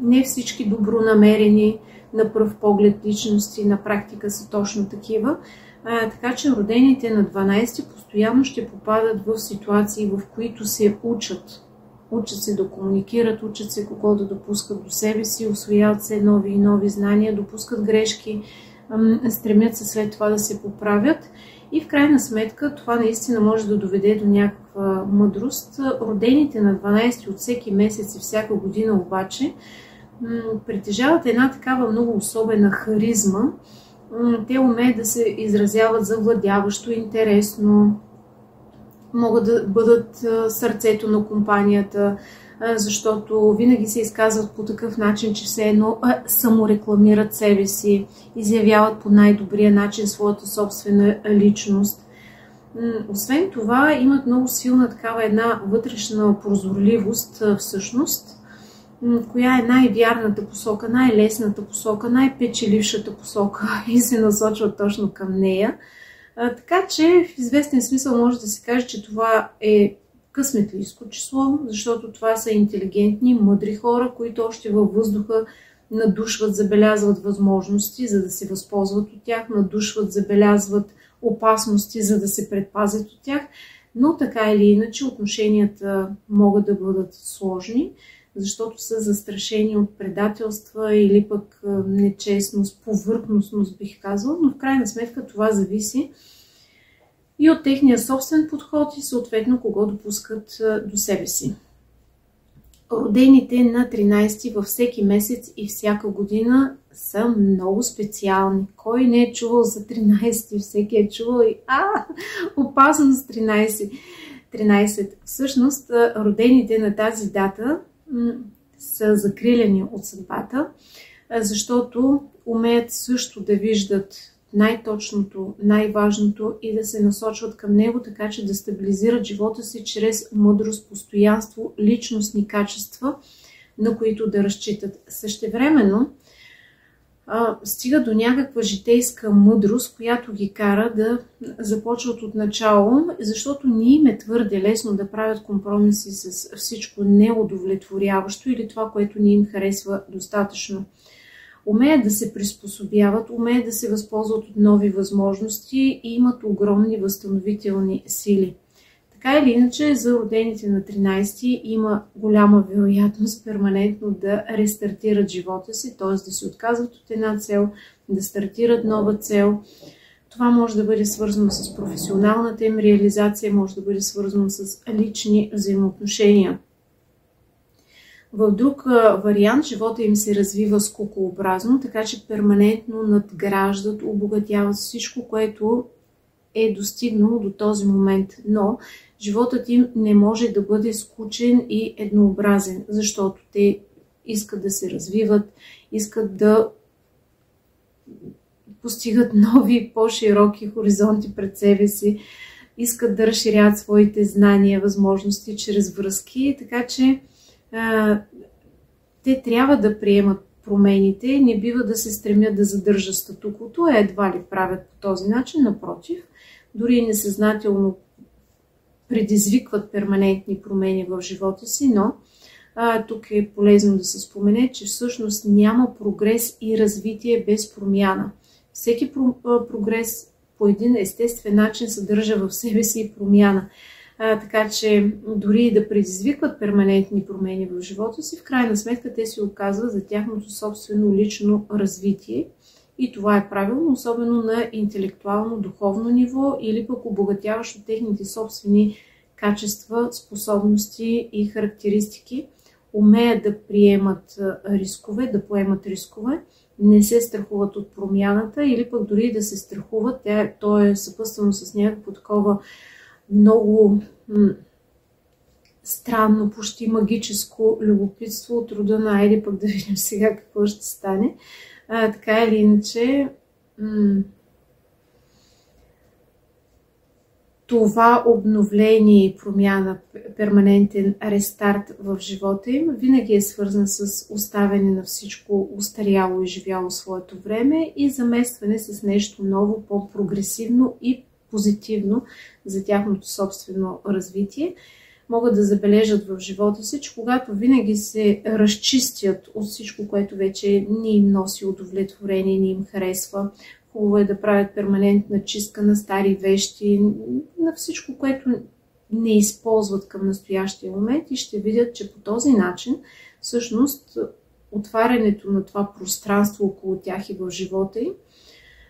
[SPEAKER 1] не всички добронамерени на пръв поглед личности на практика са точно такива. Така че родените на 12 постоянно ще попадат в ситуации, в които се учат. Учат се да комуникират, учат се кого да допускат до себе си, усвояват се нови и нови знания, допускат грешки, стремят се след това да се поправят. И в крайна сметка това наистина може да доведе до някаква мъдрост. Родените на 12 от всеки месец и всяка година обаче притежават една такава много особена харизма. Те умеят да се изразяват завладяващо, интересно, могат да бъдат сърцето на компанията, защото винаги се изказват по такъв начин, че все едно саморекламират себе си, изявяват по най-добрия начин своята собствена личност. Освен това, имат много силна такава една вътрешна прозорливост всъщност, коя е най-вярната посока, най-лесната посока, най-печелившата посока и се насочват точно към нея. Така че в известен смисъл може да се каже, че това е късметлийско число, защото това са интелигентни, мъдри хора, които още във въздуха надушват, забелязват възможности, за да се възползват от тях, надушват, забелязват опасности, за да се предпазят от тях, но така или иначе отношенията могат да бъдат сложни, защото са застрашени от предателства или пък нечестност, повърхностност бих казал, но в крайна сметка това зависи и от техния собствен подход и съответно кого допускат до себе си. Родените на 13 във всеки месец и всяка година са много специални. Кой не е чувал за 13? Всеки е чувал и опасност 13. 13. Всъщност, родените на тази дата са закрилени от съдбата, защото умеят също да виждат най-точното, най-важното и да се насочват към него, така че да стабилизират живота си чрез мъдрост, постоянство, личностни качества, на които да разчитат. Същевременно стига до някаква житейска мъдрост, която ги кара да започват от начало, защото не им е твърде лесно да правят компромиси с всичко неудовлетворяващо или това, което не им харесва достатъчно. Умеят да се приспособяват, умеят да се възползват от нови възможности и имат огромни възстановителни сили. Така или иначе, за родените на 13 има голяма вероятност перманентно да рестартират живота си, т.е. да се отказват от една цел, да стартират нова цел. Това може да бъде свързано с професионалната им реализация, може да бъде свързано с лични взаимоотношения. В друг вариант живота им се развива скокообразно, така че перманентно надграждат, обогатяват всичко, което е достигнало до този момент. Но животът им не може да бъде скучен и еднообразен, защото те искат да се развиват, искат да постигат нови, по-широки хоризонти пред себе си, искат да разширят своите знания, възможности чрез връзки, така че те трябва да приемат промените, не бива да се стремят да задържат статуквото, едва ли правят по този начин, напротив, дори и несъзнателно предизвикват перманентни промени в живота си, но тук е полезно да се спомене, че всъщност няма прогрес и развитие без промяна. Всеки прогрес по един естествен начин съдържа в себе си и промяна. Така че дори да предизвикват перманентни промени в живота си, в крайна сметка те се оказват за тяхното собствено лично развитие. И това е правилно, особено на интелектуално, духовно ниво или пък обогатяващо техните собствени качества, способности и характеристики. Умеят да приемат рискове, да поемат рискове, не се страхуват от промяната или пък дори да се страхуват. То е съпътствано с някакво такова много странно, почти магическо любопитство от рода на айде пък да видим сега какво ще стане. Така или иначе, това обновление и промяна, перманентен рестарт в живота им, винаги е свързан с оставяне на всичко устаряло и живяло своето време и заместване с нещо ново, по-прогресивно и позитивно за тяхното собствено развитие. Могат да забележат в живота си, че когато винаги се разчистят от всичко, което вече не им носи удовлетворение, не им харесва, Хубаво е да правят перманентна чистка на стари вещи, на всичко, което не използват към настоящия момент и ще видят, че по този начин всъщност отварянето на това пространство около тях и в живота им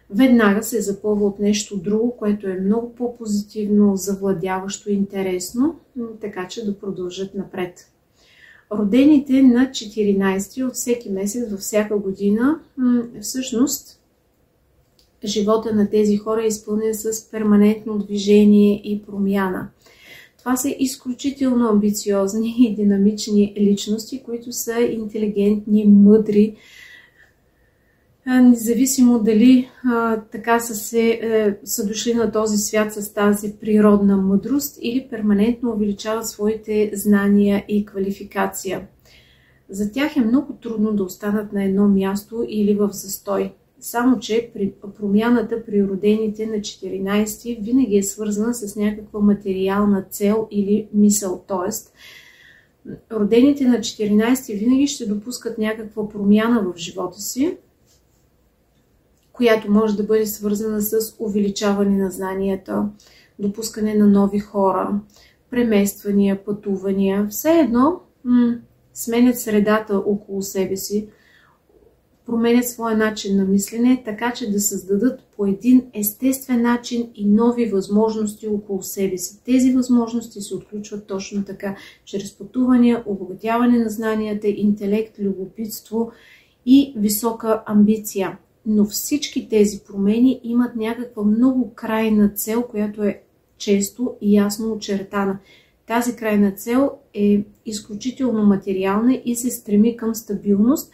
[SPEAKER 1] веднага се запълва от нещо друго, което е много по-позитивно, завладяващо и интересно, така че да продължат напред. Родените на 14 от всеки месец, във всяка година, всъщност живота на тези хора е изпълнен с перманентно движение и промяна. Това са изключително амбициозни и динамични личности, които са интелигентни, мъдри, независимо дали така са дошли на този свят с тази природна мъдрост или перманентно увеличават своите знания и квалификация. За тях е много трудно да останат на едно място или в застой. Само че промяната при родените на 14 винаги е свързана с някаква материална цел или мисъл. Тоест, родените на 14 винаги ще допускат някаква промяна в живота си, която може да бъде свързана с увеличаване на знанията, допускане на нови хора, премествания, пътувания. Все едно сменят средата около себе си, променят своя начин на мислене, така че да създадат по един естествен начин и нови възможности около себе си. Тези възможности се отключват точно така, чрез пътувания, обогатяване на знанията, интелект, любопитство и висока амбиция. Но всички тези промени имат някаква много крайна цел, която е често и ясно очертана. Тази крайна цел е изключително материална и се стреми към стабилност,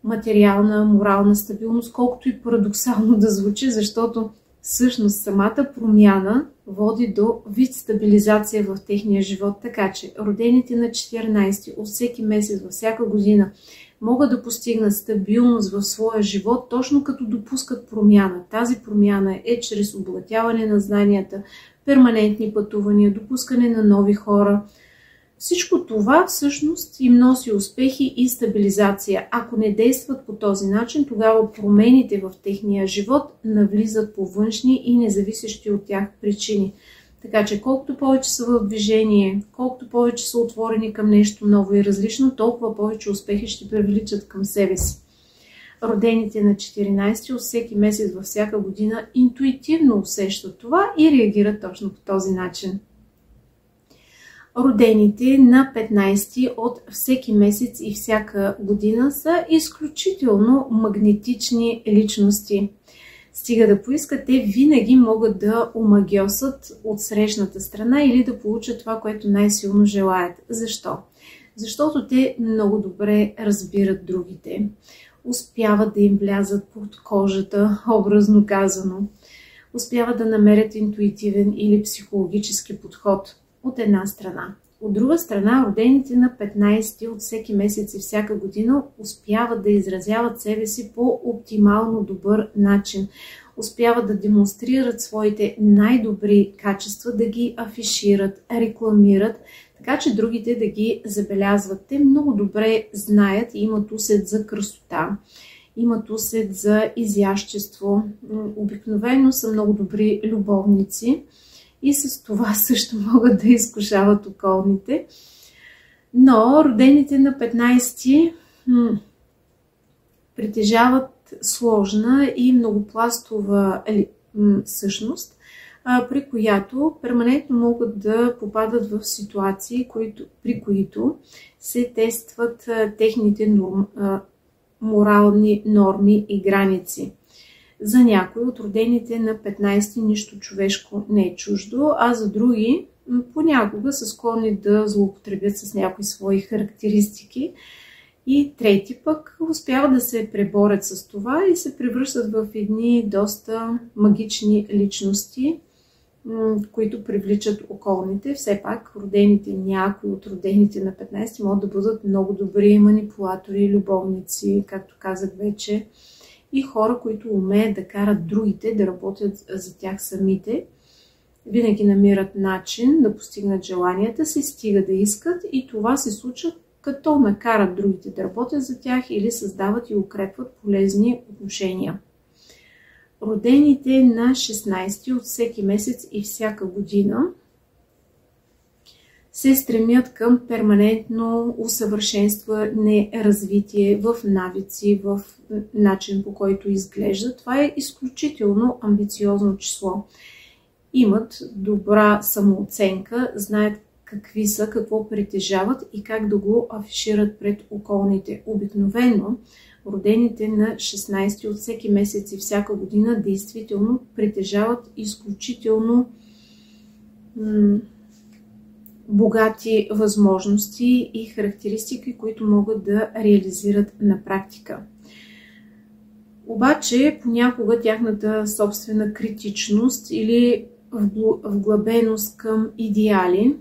[SPEAKER 1] материална, морална стабилност, колкото и парадоксално да звучи, защото всъщност самата промяна води до вид стабилизация в техния живот. Така че родените на 14 от всеки месец, във всяка година, могат да постигнат стабилност в своя живот, точно като допускат промяна. Тази промяна е чрез обогатяване на знанията, перманентни пътувания, допускане на нови хора. Всичко това всъщност им носи успехи и стабилизация. Ако не действат по този начин, тогава промените в техния живот навлизат по външни и независещи от тях причини. Така че колкото повече са в движение, колкото повече са отворени към нещо ново и различно, толкова повече успехи ще привличат към себе си. Родените на 14 от всеки месец във всяка година интуитивно усещат това и реагират точно по този начин. Родените на 15 от всеки месец и всяка година са изключително магнетични личности. Стига да поискат, те винаги могат да омагьосат от срещната страна или да получат това, което най-силно желаят. Защо? Защото те много добре разбират другите. Успяват да им влязат под кожата, образно казано. Успяват да намерят интуитивен или психологически подход от една страна. От друга страна, родените на 15 от всеки месец и всяка година успяват да изразяват себе си по оптимално добър начин. Успяват да демонстрират своите най-добри качества, да ги афишират, рекламират, така че другите да ги забелязват. Те много добре знаят и имат усет за красота, имат усет за изящество. Обикновено са много добри любовници. И с това също могат да изкушават околните. Но родените на 15 притежават сложна и многопластова същност, при която перманентно могат да попадат в ситуации, при които се тестват техните морални норми и граници. За някои от родените на 15 нищо човешко не е чуждо, а за други понякога са склонни да злоупотребят с някои свои характеристики и трети пък успяват да се преборят с това и се превръщат в едни доста магични личности, които привличат околните. Все пак някои от родените на 15 могат да бъдат много добри манипулатори, любовници, както казах вече, и хора, които умеят да карат другите да работят за тях самите. Винаги намират начин да постигнат желанията си, стига да искат, и това се случва като накарат другите да работят за тях или създават и укрепват полезни отношения. Родените на 16 от всеки месец и всяка година се стремят към перманентно усъвършенстване, развитие в навици, в начин по който изглежда. Това е изключително амбициозно число. Имат добра самооценка, знаят какви са, какво притежават и как да го афишират пред околните. Обикновено родените на 16 от всеки месец и всяка година действително притежават изключително богати възможности и характеристики, които могат да реализират на практика. Обаче понякога тяхната собствена критичност или вглъбеност към идеали,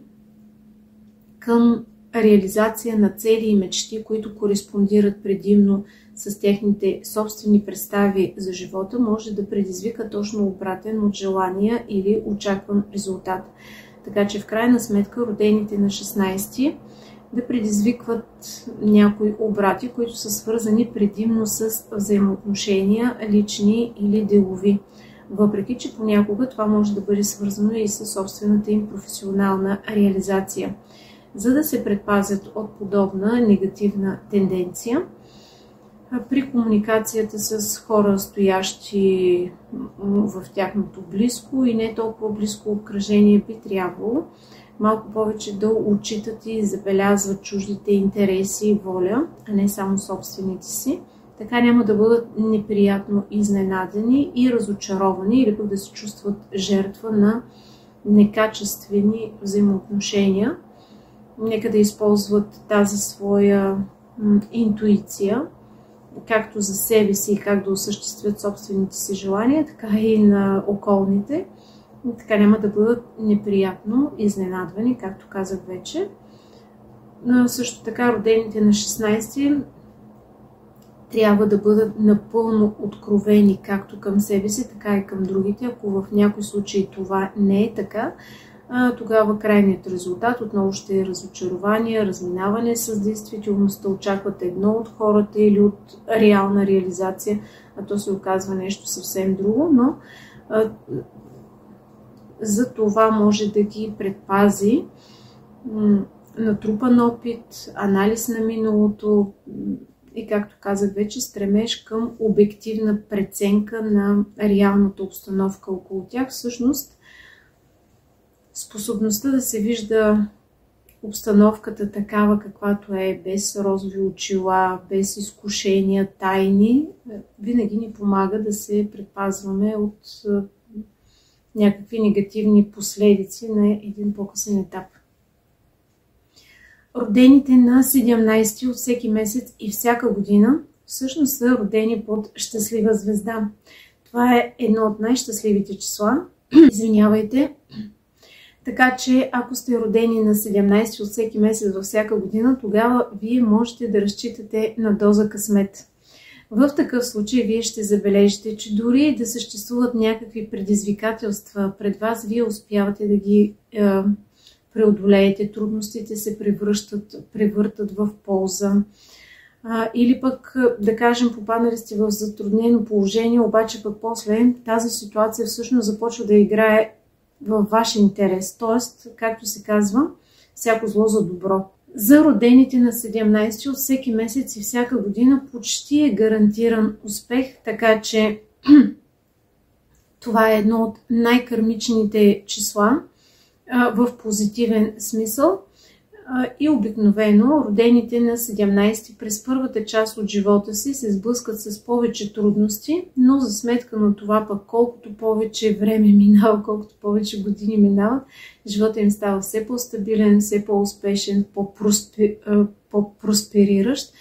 [SPEAKER 1] към реализация на цели и мечти, които кореспондират предимно с техните собствени представи за живота, може да предизвика точно обратен от желания или очакван резултат. Така че в крайна сметка родените на 16 да предизвикват някои обрати, които са свързани предимно с взаимоотношения, лични или делови. Въпреки че понякога това може да бъде свързано и с собствената им професионална реализация. За да се предпазят от подобна негативна тенденция, при комуникацията с хора, стоящи в тяхното близко и не толкова близко обкръжение, би трябвало малко повече да отчитат и забелязват чуждите интереси и воля, а не само собствените си. Така няма да бъдат неприятно изненадани и разочаровани или пък да се чувстват жертва на некачествени взаимоотношения. Нека да използват тази своя интуиция, както за себе си и как да осъществят собствените си желания, така и на околните. Така няма да бъдат неприятно изненадвани, както казах вече. Но също така родените на 16 трябва да бъдат напълно откровени както към себе си, така и към другите. Ако в някои случаи това не е така, тогава крайният резултат отново ще е разочарование, разминаване с действителността, очаквате едно от хората или от реална реализация, а то се оказва нещо съвсем друго, но за това може да ги предпази натрупан опит, анализ на миналото и, както казах вече, стремеж към обективна преценка на реалната обстановка около тях. Всъщност, способността да се вижда обстановката такава, каквато е, без розови очила, без изкушения, тайни, винаги ни помага да се предпазваме от някакви негативни последици на един по-късен етап. Родените на 17 от всеки месец и всяка година всъщност са родени под щастлива звезда. Това е едно от най-щастливите числа. Извинявайте. Така че, ако сте родени на 17 от всеки месец във всяка година, тогава вие можете да разчитате на доза късмет. В такъв случай вие ще забележите, че дори да съществуват някакви предизвикателства пред вас, вие успявате да ги преодолеете, трудностите се превъртат в полза. Или пък, да кажем, попаднали сте в затруднено положение, обаче пък после тази ситуация всъщност започва да играе във ваш интерес. Т.е., както се казва, всяко зло за добро. За родените на 17 от всеки месец и всяка година почти е гарантиран успех, така че това е едно от най-кармичните числа в позитивен смисъл. И обикновено родените на 17 през първата част от живота си се сблъскат с повече трудности, но за сметка на това пък колкото повече време минава, колкото повече години минават, живота им става все по-стабилен, все по-успешен, по-проспериращ.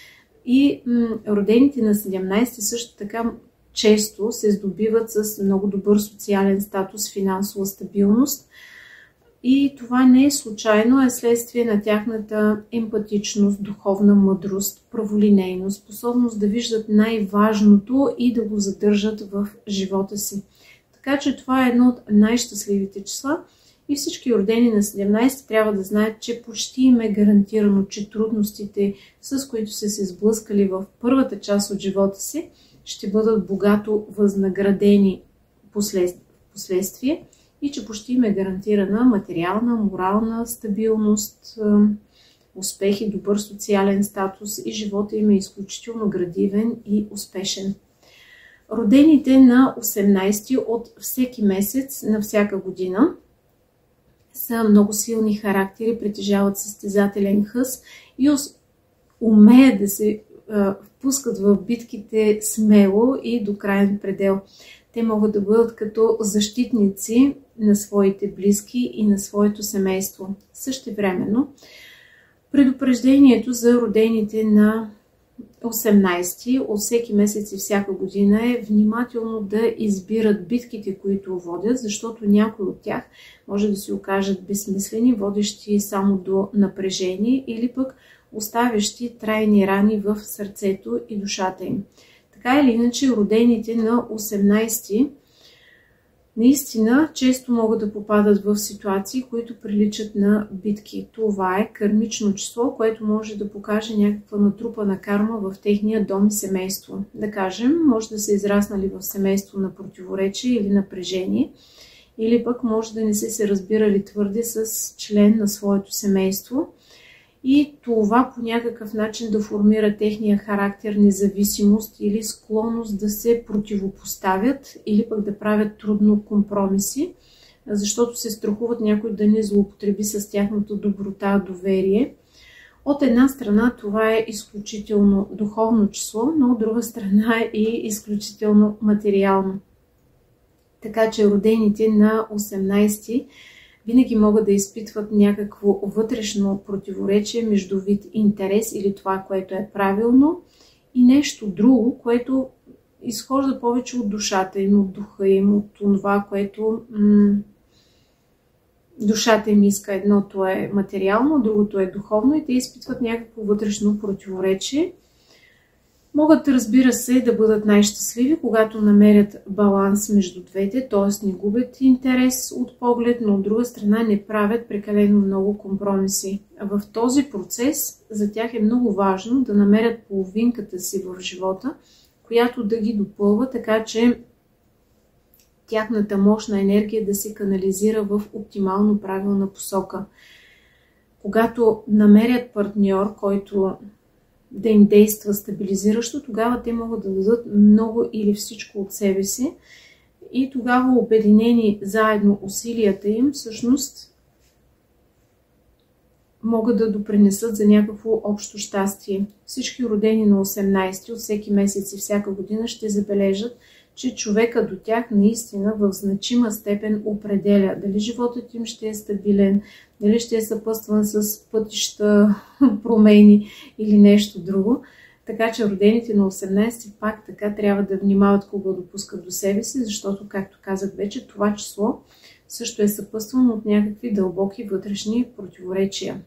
[SPEAKER 1] И родените на 17 също така често се здобиват с много добър социален статус, финансова стабилност. И това не е случайно, е следствие на тяхната емпатичност, духовна мъдрост, праволинейност, способност да виждат най-важното и да го задържат в живота си. Така че това е едно от най-щастливите числа и всички родени на 17 трябва да знаят, че почти им е гарантирано, че трудностите, с които са се сблъскали в първата част от живота си, ще бъдат богато възнаградени последствие и че почти им е гарантирана материална, морална стабилност, успех и добър социален статус и живота им е изключително градивен и успешен. Родените на 18 от всеки месец на всяка година са много силни характери, притежават състезателен хъс и умеят да се впускат в битките смело и до крайен предел. Те могат да бъдат като защитници на своите близки и на своето семейство. Същевременно, предупреждението за родените на 18 от всеки месец и всяка година е внимателно да избират битките, които водят, защото някои от тях може да се окажат безсмислени, водещи само до напрежение или пък оставящи трайни рани в сърцето и душата им. Така или иначе, родените на 18 наистина често могат да попадат в ситуации, които приличат на битки. Това е кармично число, което може да покаже някаква натрупана карма в техния дом и семейство. Да кажем, може да са израснали в семейство на противоречие или напрежение, или пък може да не се разбирали твърде с член на своето семейство. И това по някакъв начин да формира техния характер, независимост или склонност да се противопоставят или пък да правят трудно компромиси, защото се страхуват някой да не злоупотреби с тяхната доброта, доверие. От една страна това е изключително духовно число, но от друга страна е и изключително материално. Така че родените на 18 винаги могат да изпитват някакво вътрешно противоречие между вид интерес или това, което е правилно, и нещо друго, което изхожда повече от душата им, от духа им, от това, което душата им иска. Едното е материално, другото е духовно и те изпитват някакво вътрешно противоречие. Могат, разбира се, да бъдат най-щастливи, когато намерят баланс между двете, т.е. не губят интерес от поглед, но от друга страна не правят прекалено много компромиси. В този процес за тях е много важно да намерят половинката си в живота, която да ги допълва, така че тяхната мощна енергия да се канализира в оптимално правилна посока. Когато намерят партньор, който да им действа стабилизиращо, тогава те могат да дадат много или всичко от себе си и тогава обединени заедно усилията им всъщност могат да допринесат за някакво общо щастие. Всички родени на 18 от всеки месец и всяка година ще забележат, че човека до тях наистина в значима степен определя дали животът им ще е стабилен, дали ще е съпътстван с пътища, промени или нещо друго. Така че родените на 18 пак така трябва да внимават кога допускат до себе си, защото, както казах вече, това число също е съпътствано от някакви дълбоки вътрешни противоречия.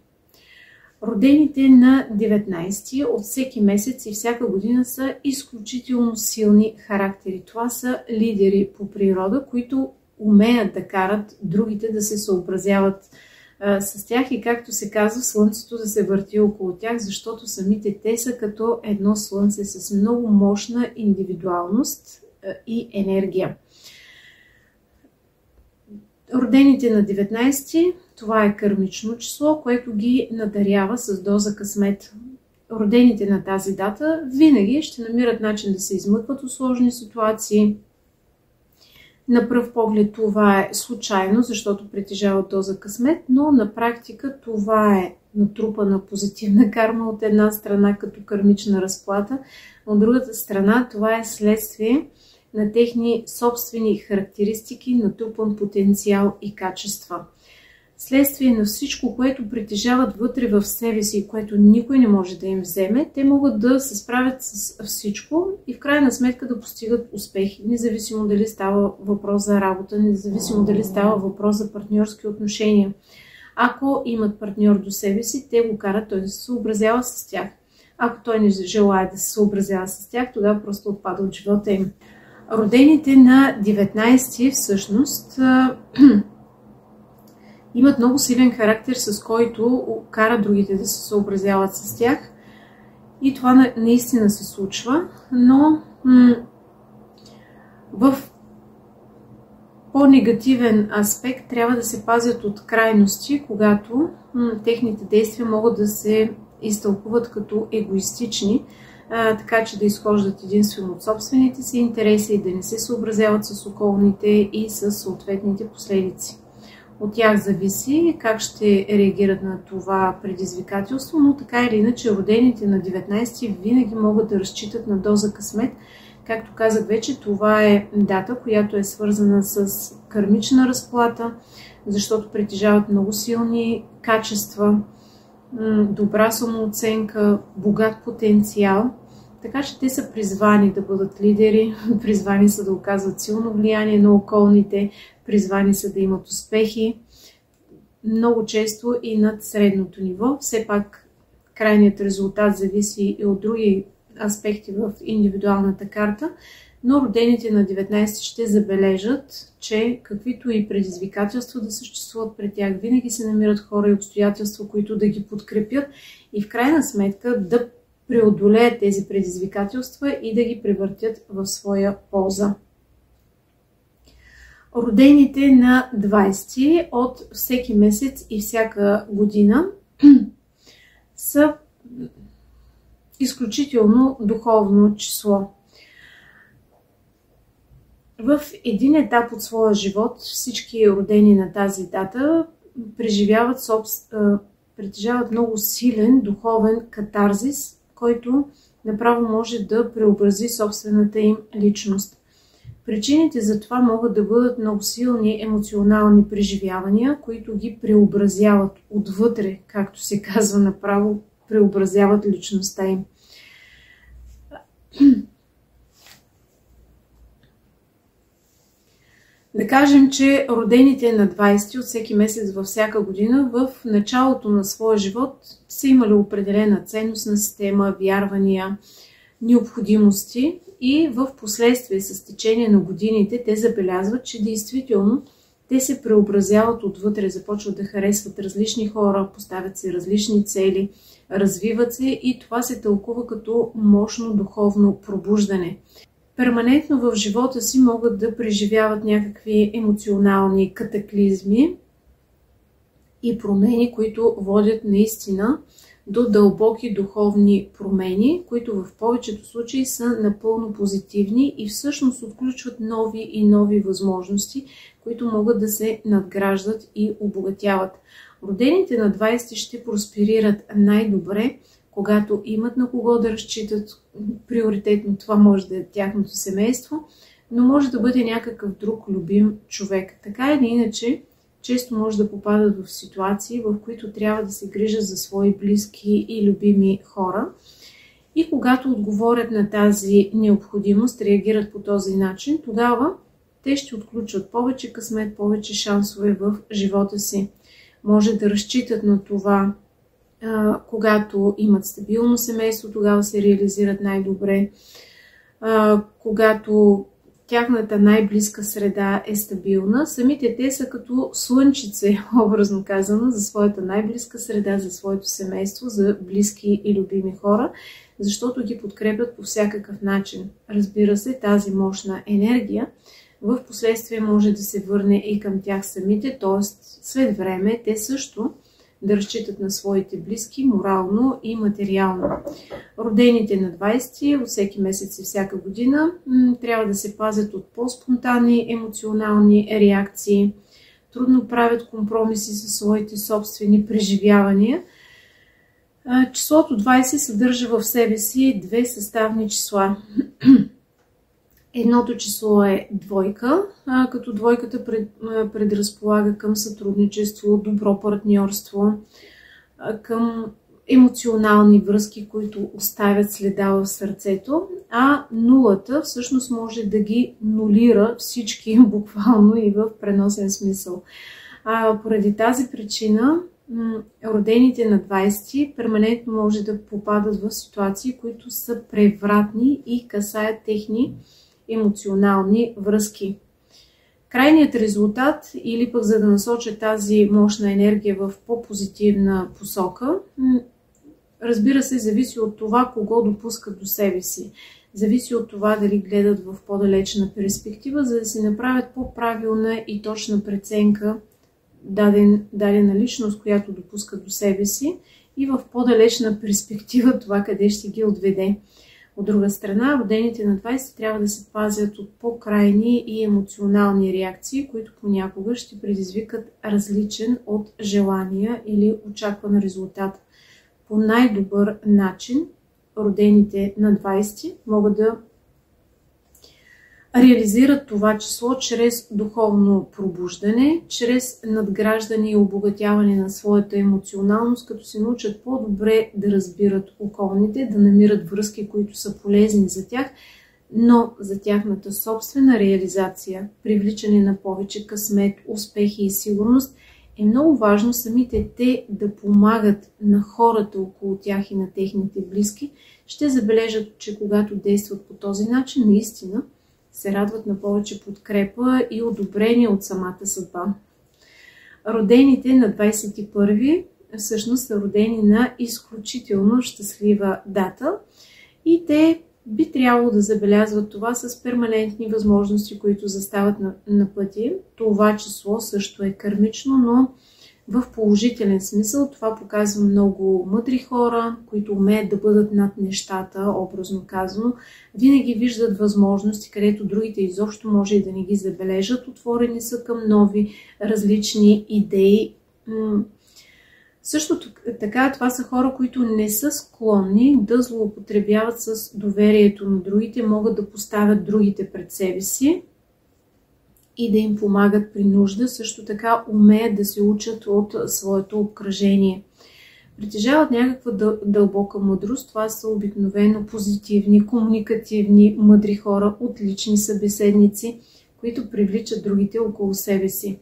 [SPEAKER 1] Родените на 19 от всеки месец и всяка година са изключително силни характери. Това са лидери по природа, които умеят да карат другите да се съобразяват с тях и, както се казва, слънцето да се върти около тях, защото самите те са като едно слънце с много мощна индивидуалност и енергия. Родените на 19, това е кармично число, което ги надарява с доза късмет. Родените на тази дата винаги ще намират начин да се измъкват от сложни ситуации. На пръв поглед това е случайно, защото притежават доза късмет, но на практика това е натрупана позитивна карма от една страна като кармична разплата, от другата страна това е следствие на техни собствени характеристики, натрупан потенциал и качества. Следствие на всичко, което притежават вътре в себе си и което никой не може да им вземе, те могат да се справят с всичко и в крайна сметка да постигат успехи, независимо дали става въпрос за работа, независимо дали става въпрос за партньорски отношения. Ако имат партньор до себе си, те го карат той да се съобразява с тях. Ако той не желае да се съобразява с тях, тогава просто отпада от живота им. Родените на 19 всъщност имат много силен характер, с който кара другите да се съобразяват с тях. И това наистина се случва, но в по-негативен аспект трябва да се пазят от крайности, когато техните действия могат да се изтълкуват като егоистични, така че да изхождат единствено от собствените си интереси и да не се съобразяват с околните и с съответните последици. От тях зависи как ще реагират на това предизвикателство, но така или иначе родените на 19 винаги могат да разчитат на доза късмет. Както казах вече, това е дата, която е свързана с кармична разплата, защото притежават много силни качества, добра самооценка, богат потенциал. Така че те са призвани да бъдат лидери, призвани са да оказват силно влияние на околните, призвани са да имат успехи, много често и над средното ниво. Все пак крайният резултат зависи и от други аспекти в индивидуалната карта, но родените на 19 ще забележат, че каквито и предизвикателства да съществуват пред тях, винаги се намират хора и обстоятелства, които да ги подкрепят и в крайна сметка да преодолеят тези предизвикателства и да ги превъртят в своя полза. Родените на 20 от всеки месец и всяка година са изключително духовно число. В един етап от своя живот всички родени на тази дата притежават много силен духовен катарзис, който направо може да преобрази собствената им личност. Причините за това могат да бъдат много силни емоционални преживявания, които ги преобразяват отвътре, както се казва направо, преобразяват личността им. Да кажем, че родените на 20 от всеки месец във всяка година в началото на своя живот са имали определена ценностна система, вярвания, необходимости и в последствие с течение на годините те забелязват, че действително те се преобразяват отвътре, започват да харесват различни хора, поставят се различни цели, развиват се и това се тълкува като мощно духовно пробуждане. Перманентно в живота си могат да преживяват някакви емоционални катаклизми и промени, които водят наистина до дълбоки духовни промени, които в повечето случаи са напълно позитивни и всъщност отключват нови и нови възможности, които могат да се надграждат и обогатяват. Родените на 20 ще просперират най-добре, когато имат на кого да разчитат. Приоритетно това може да е тяхното семейство, но може да бъде някакъв друг любим човек. Така или иначе, често може да попадат в ситуации, в които трябва да се грижат за свои близки и любими хора. И когато отговорят на тази необходимост, реагират по този начин, тогава те ще отключват повече късмет, повече шансове в живота си. Може да разчитат на това, когато имат стабилно семейство, тогава се реализират най-добре. Когато тяхната най-близка среда е стабилна, самите те са като слънчице, образно казано, за своята най-близка среда, за своето семейство, за близки и любими хора, защото ги подкрепят по всякакъв начин. Разбира се, тази мощна енергия в последствие може да се върне и към тях самите, т.е. след време те също да разчитат на своите близки морално и материално. Родените на 20 от всеки месец и всяка година трябва да се пазят от по-спонтанни емоционални реакции, трудно правят компромиси със своите собствени преживявания. Числото 20 съдържа в себе си две съставни числа. Едното число е двойка, като двойката предразполага към сътрудничество, добро партньорство, към емоционални връзки, които оставят следа в сърцето, а нулата всъщност може да ги нулира всички буквално и в преносен смисъл. Поради тази причина родените на 20 перманентно може да попадат в ситуации, които са превратни и касаят техни емоционални връзки. Крайният резултат, или пък за да насоча тази мощна енергия в по-позитивна посока, разбира се, зависи от това, кого допускат до себе си. Зависи от това дали гледат в по-далечна перспектива, за да си направят по-правилна и точна преценка дадена личност, която допускат до себе си, и в по-далечна перспектива това къде ще ги отведе. От друга страна, родените на 20 трябва да се пазят от по-крайни и емоционални реакции, които понякога ще предизвикат различен от желания или очакван резултат. По най-добър начин родените на 20 могат да реализират това число чрез духовно пробуждане, чрез надграждане и обогатяване на своята емоционалност, като се научат по-добре да разбират околните, да намират връзки, които са полезни за тях, но за тяхната собствена реализация, привличане на повече късмет, успехи и сигурност, е много важно самите те да помагат на хората около тях и на техните близки. Ще забележат, че когато действат по този начин, наистина се радват на повече подкрепа и одобрение от самата съдба. Родените на 21 всъщност са родени на изключително щастлива дата и те би трябвало да забелязват това с перманентни възможности, които застават на пъти. Това число също е кармично, но в положителен смисъл. Това показва много мъдри хора, които умеят да бъдат над нещата, образно казано. Винаги виждат възможности, където другите изобщо може и да не ги забележат. Отворени са към нови, различни идеи. Също така, това са хора, които не са склонни да злоупотребяват с доверието на другите, могат да поставят другите пред себе си и да им помагат при нужда. Също така умеят да се учат от своето обкръжение. Притежават някаква дълбока мъдрост. Това са обикновено позитивни, комуникативни, мъдри хора, отлични събеседници, които привличат другите около себе си.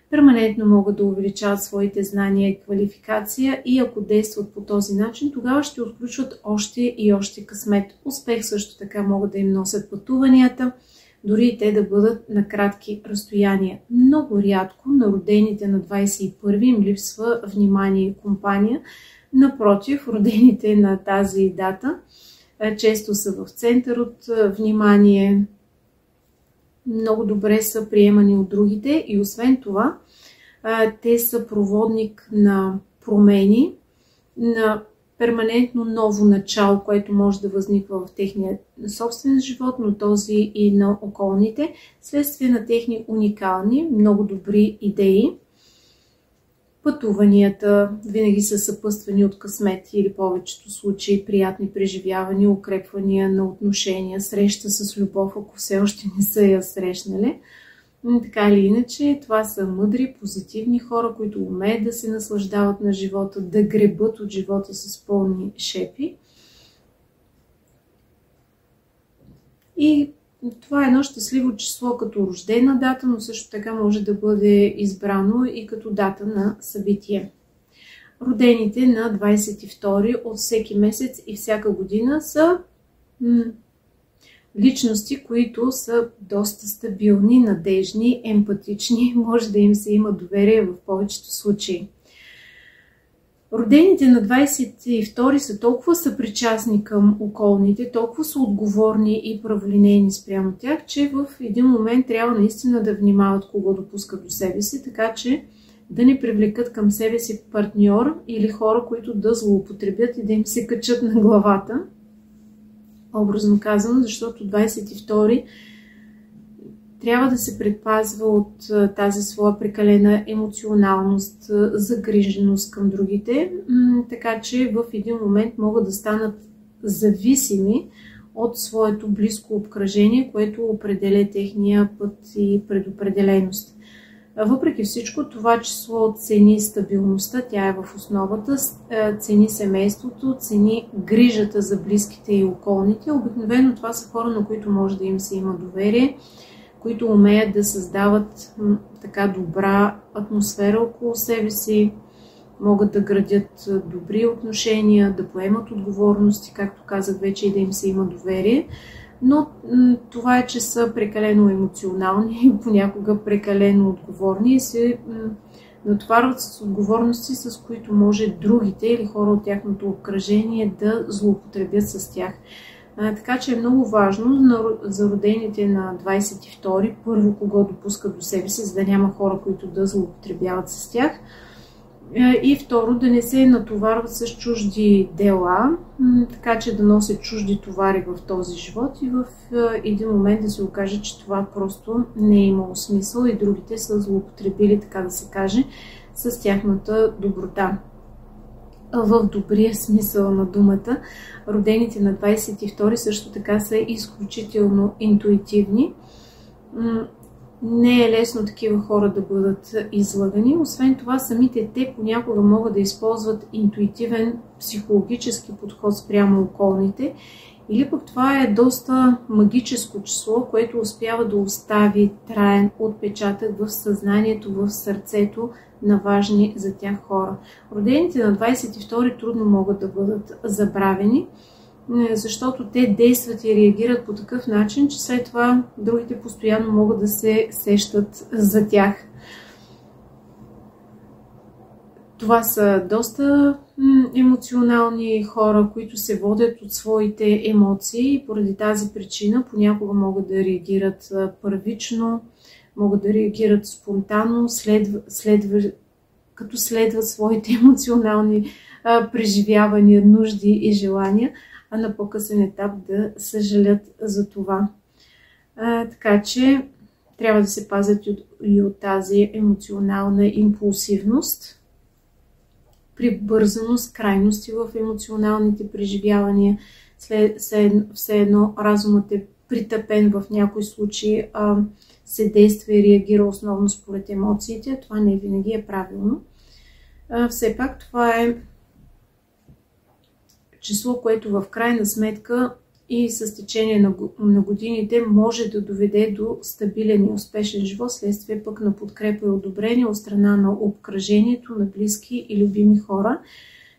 [SPEAKER 1] Перманентно могат да увеличават своите знания и квалификация и ако действат по този начин, тогава ще отключват още и още късмет. Успех също така могат да им носят пътуванията, дори и те да бъдат на кратки разстояния. Много рядко на родените на 21 им липсва внимание и компания. Напротив, родените на тази дата често са в център от внимание, много добре са приемани от другите и освен това те са проводник на промени, на перманентно ново начало, което може да възниква в техния собствен живот, но този и на околните, следствие на техни уникални, много добри идеи. Пътуванията винаги са съпътствани от късмет или повечето случаи приятни преживявания, укрепвания на отношения, среща с любов, ако все още не са я срещнали. Така или иначе, това са мъдри, позитивни хора, които умеят да се наслаждават на живота, да гребат от живота с пълни шепи. И това е едно щастливо число като рождена дата, но също така може да бъде избрано и като дата на събитие. Родените на 22 от всеки месец и всяка година са личности, които са доста стабилни, надежни, емпатични, може да им се има доверие в повечето случаи. Родените на 22 са толкова съпричастни към околните, толкова са отговорни и праволинейни спрямо тях, че в един момент трябва наистина да внимават кого допускат до себе си, така че да не привлекат към себе си партньор или хора, които да злоупотребят и да им се качат на главата. Образно казано, защото 22 трябва да се предпазва от тази своя прекалена емоционалност, загриженост към другите, така че в един момент могат да станат зависими от своето близко обкръжение, което определя техния път и предопределеност. Въпреки всичко, това число цени стабилността, тя е в основата, цени семейството, цени грижата за близките и околните. Обикновено това са хора, на които може да им се има доверие, които умеят да създават така добра атмосфера около себе си, могат да градят добри отношения, да поемат отговорности, както казах вече, и да им се има доверие. Но това е, че са прекалено емоционални, понякога прекалено отговорни и се натоварват с отговорности, с които може другите или хора от тяхното обкръжение да злоупотребят с тях. Така че е много важно за родените на 22, първо кого допускат до себе си, за да няма хора, които да злоупотребяват с тях. И второ, да не се натоварват с чужди дела, така че да носят чужди товари в този живот и в един момент да се окаже, че това просто не е имало смисъл и другите са злоупотребили, така да се каже, с тяхната доброта. В добрия смисъл на думата, родените на 22 също така са изключително интуитивни. Не е лесно такива хора да бъдат излъгани. Освен това, самите те понякога могат да използват интуитивен психологически подход спрямо околните. Или пък това е доста магическо число, което успява да остави траен отпечатък в съзнанието, в сърцето на важни за тях хора. Родените на 22 трудно могат да бъдат забравени, защото те действат и реагират по такъв начин, че след това другите постоянно могат да се сещат за тях. Това са доста емоционални хора, които се водят от своите емоции и поради тази причина понякога могат да реагират първично, могат да реагират спонтанно, като следват своите емоционални преживявания, нужди и желания, а на по-късен етап да съжалят за това. Така че трябва да се пазят и от тази емоционална импулсивност, прибързаност, крайности в емоционалните преживявания. Все едно разумът е притъпен в някои случаи, се действа и реагира основно според емоциите. Това не винаги е правилно. Все пак това е число, което в крайна сметка и с течение на годините може да доведе до стабилен и успешен живот, следствие пък на подкрепа и одобрение от страна на обкръжението, на близки и любими хора.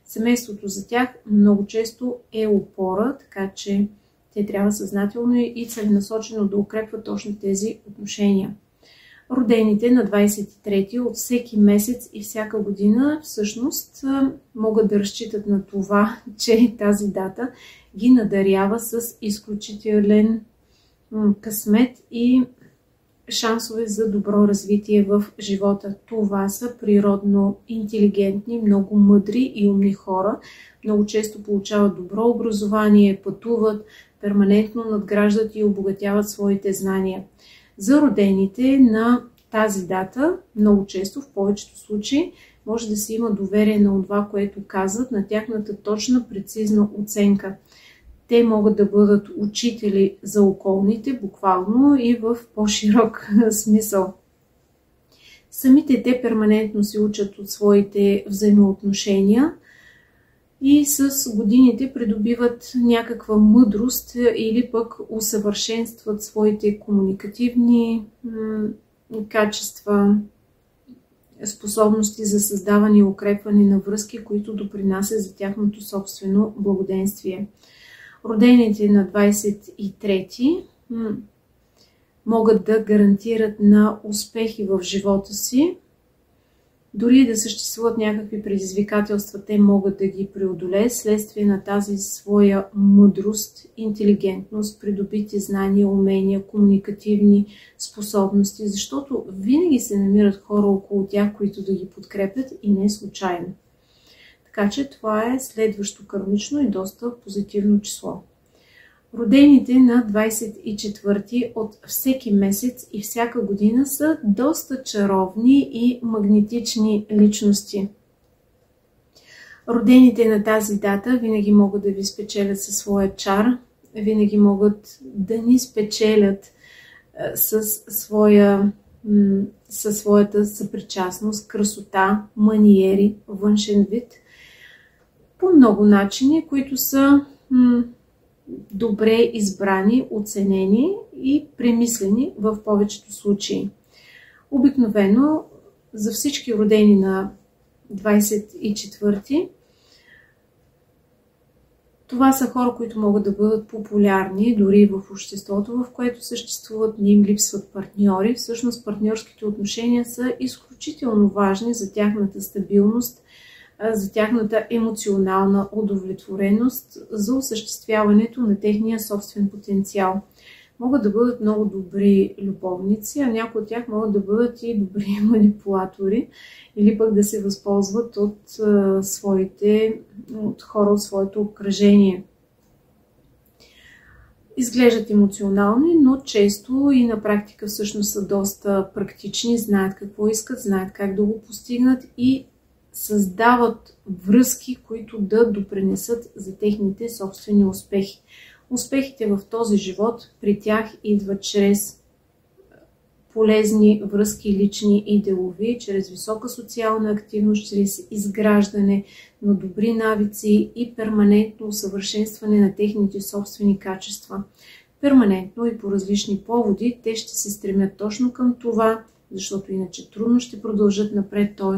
[SPEAKER 1] Семейството за тях много често е опора, така че те трябва съзнателно и целенасочено да укрепват точно тези отношения. Родените на 23 от всеки месец и всяка година всъщност могат да разчитат на това, че тази дата ги надарява с изключителен късмет и шансове за добро развитие в живота. Това са природно интелигентни, много мъдри и умни хора. Много често получават добро образование, пътуват, перманентно надграждат и обогатяват своите знания. За родените на тази дата, много често, в повечето случаи, може да се има доверие на това, което казват, на тяхната точна, прецизна оценка. Те могат да бъдат учители за околните, буквално и в по-широк смисъл. Самите те перманентно се учат от своите взаимоотношения и с годините придобиват някаква мъдрост или пък усъвършенстват своите комуникативни качества, способности за създаване и укрепване на връзки, които допринасят за тяхното собствено благоденствие. Родените на 23 могат да гарантират на успехи в живота си. Дори да съществуват някакви предизвикателства, те могат да ги преодолеят следствие на тази своя мъдрост, интелигентност, придобити знания, умения, комуникативни способности, защото винаги се намират хора около тях, които да ги подкрепят и не случайно. Така че това е следващо кармично и доста позитивно число. Родените на 24 от всеки месец и всяка година са доста чаровни и магнетични личности. Родените на тази дата винаги могат да ви спечелят със своя чар, винаги могат да ни спечелят със своята съпричастност, красота, маниери, външен вид, по много начини, които са добре избрани, оценени и премислени в повечето случаи. Обикновено за всички родени на 24 това са хора, които могат да бъдат популярни дори в обществото, в което съществуват, не им липсват партньори. Всъщност партньорските отношения са изключително важни за тяхната стабилност, за тяхната емоционална удовлетвореност, за осъществяването на техния собствен потенциал. Могат да бъдат много добри любовници, а някои от тях могат да бъдат и добри манипулатори или пък да се възползват от хора от своето обкръжение. Изглеждат емоционални, но често и на практика всъщност са доста практични, знаят какво искат, знаят как да го постигнат и създават връзки, които да допринесат за техните собствени успехи. Успехите в този живот при тях идват чрез полезни връзки, лични и делови, чрез висока социална активност, чрез изграждане на добри навици и перманентно усъвършенстване на техните собствени качества. Перманентно и по различни поводи те ще се стремят точно към това, защото иначе трудно ще продължат напред, т.е.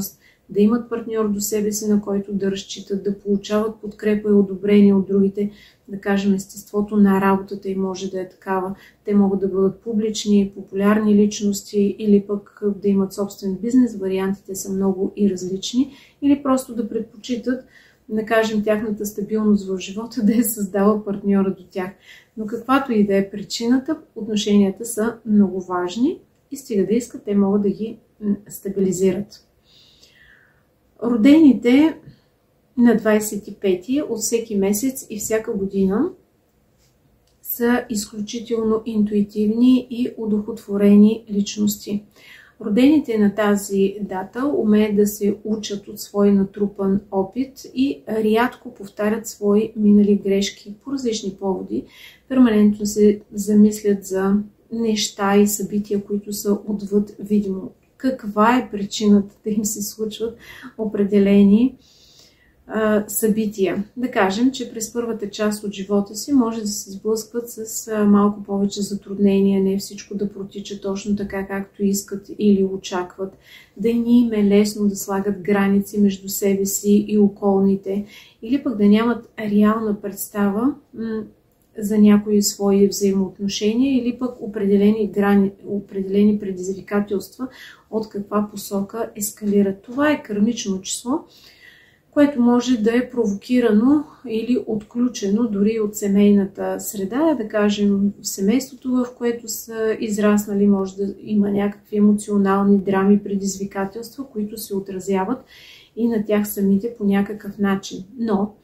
[SPEAKER 1] да имат партньор до себе си, на който да разчитат, да получават подкрепа и одобрение от другите, да кажем естеството на работата им може да е такава. Те могат да бъдат публични, популярни личности или пък да имат собствен бизнес, вариантите са много и различни, или просто да предпочитат, да кажем, тяхната стабилност в живота да е създала партньора до тях. Но каквато и да е причината, отношенията са много важни и стига да искат, те могат да ги стабилизират. Родените на 25-ти от всеки месец и всяка година са изключително интуитивни и удохотворени личности. Родените на тази дата умеят да се учат от свой натрупан опит и рядко повтарят свои минали грешки по различни поводи. Перманентно се замислят за неща и събития, които са отвъд видимо. Каква е причината да им се случват определени събития. Да кажем, че през първата част от живота си може да се сблъскват с малко повече затруднения, не всичко да протича точно така, както искат или очакват, да не им е лесно да слагат граници между себе си и околните, или пък да нямат реална представа за някои свои взаимоотношения или пък определени предизвикателства от каква посока ескалират. Това е кармично число, което може да е провокирано или отключено дори от семейната среда, да кажем в семейството, в което са израснали, може да има някакви емоционални драми, предизвикателства, които се отразяват и на тях самите по някакъв начин. Но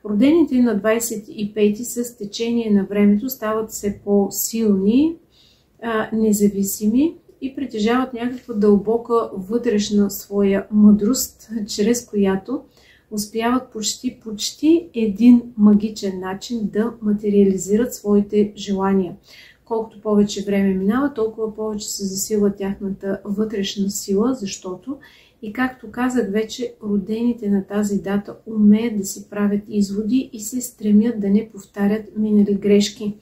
[SPEAKER 1] родените на 25-ти с течение на времето стават все по-силни, независими и притежават някаква дълбока вътрешна своя мъдрост, чрез която успяват почти един магичен начин да материализират своите желания. Колкото повече време минава, толкова повече се засилва тяхната вътрешна сила, защото и както казах вече, родените на тази дата умеят да си правят изводи и се стремят да не повтарят минали грешки.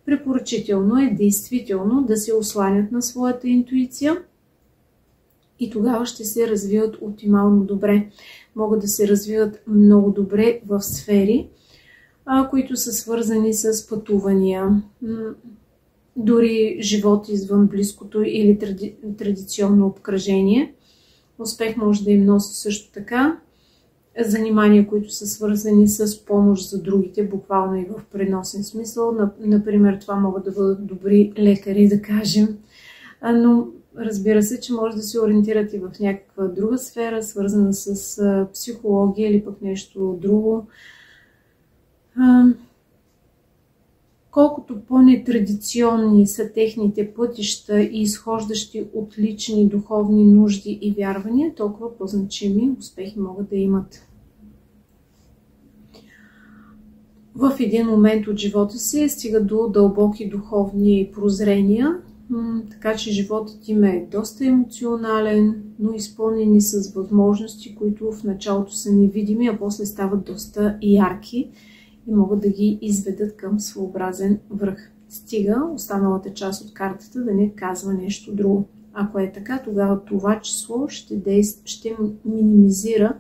[SPEAKER 1] Препоръчително е действително да се осланят на своята интуиция и тогава ще се развиват оптимално добре. Могат да се развиват много добре в сфери, които са свързани с пътувания, дори живот извън близкото или традиционно обкръжение. Успех може да им носи също така занимания, които са свързани с помощ за другите, буквално и в преносен смисъл. Например, това могат да бъдат добри лекари, да кажем, но разбира се, че може да се ориентират и в някаква друга сфера, свързана с психология или пък нещо друго. Колкото по-нетрадиционни са техните пътища и изхождащи от лични духовни нужди и вярвания, толкова по-значими успехи могат да имат. В един момент от живота си стига до дълбоки духовни прозрения, така че животът им е доста емоционален, но изпълнени с възможности, които в началото са невидими, а после стават доста ярки и могат да ги изведат към своеобразен връх. Стига останалата част от картата да не казва нещо друго. Ако е така, тогава това число ще минимизира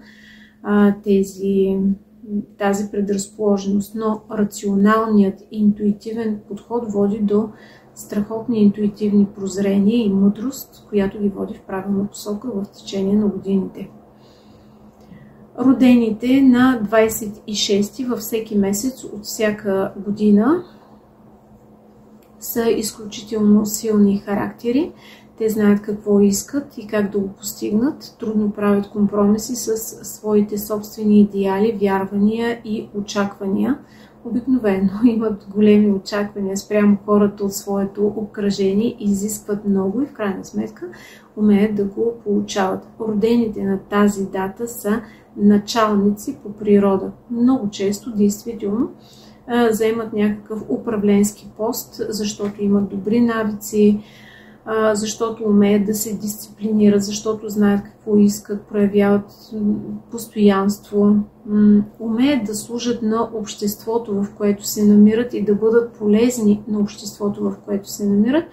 [SPEAKER 1] тази предразположеност. Но рационалният интуитивен подход води до страхотни интуитивни прозрения и мъдрост, която ги води в правилна посока в течение на годините. Родените на 26 във всеки месец от всяка година са изключително силни характери. Те знаят какво искат и как да го постигнат. Трудно правят компромиси с своите собствени идеали, вярвания и очаквания. Обикновено имат големи очаквания спрямо хората от своето обкръжение, изискват много и в крайна сметка умеят да го получават. Родените на тази дата са началници по природа. Много често, действително, заемат някакъв управленски пост, защото имат добри навици, защото умеят да се дисциплинират, защото знаят какво искат, проявяват постоянство, умеят да служат на обществото, в което се намират и да бъдат полезни на обществото, в което се намират,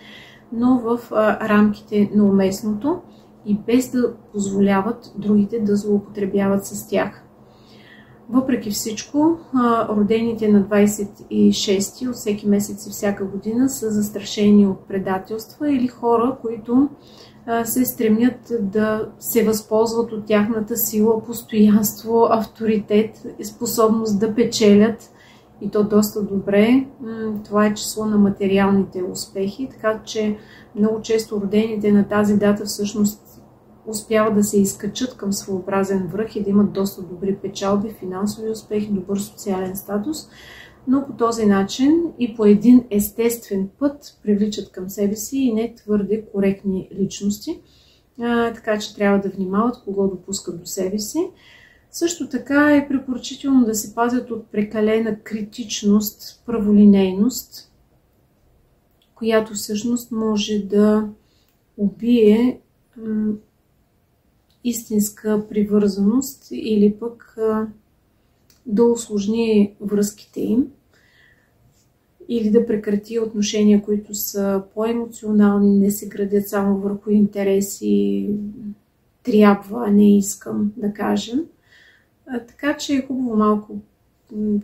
[SPEAKER 1] но в рамките на уместното и без да позволяват другите да злоупотребяват с тях. Въпреки всичко, родените на 26 от всеки месец и всяка година са застрашени от предателства или хора, които се стремят да се възползват от тяхната сила, постоянство, авторитет и способност да печелят, и то доста добре. Това е число на материалните успехи, така че много често родените на тази дата всъщност успяват да се изкачат към своеобразен връх и да имат доста добри печалби, финансови успехи, добър социален статус, но по този начин и по един естествен път привличат към себе си и не твърде коректни личности, така че трябва да внимават кого допускат до себе си. Също така е препоръчително да се пазят от прекалена критичност, праволинейност, която всъщност може да убие истинска привързаност или пък да усложни връзките им или да прекрати отношения, които са по-емоционални, не се градят само върху интереси, трябва, а не искам да кажем. Така че е хубаво малко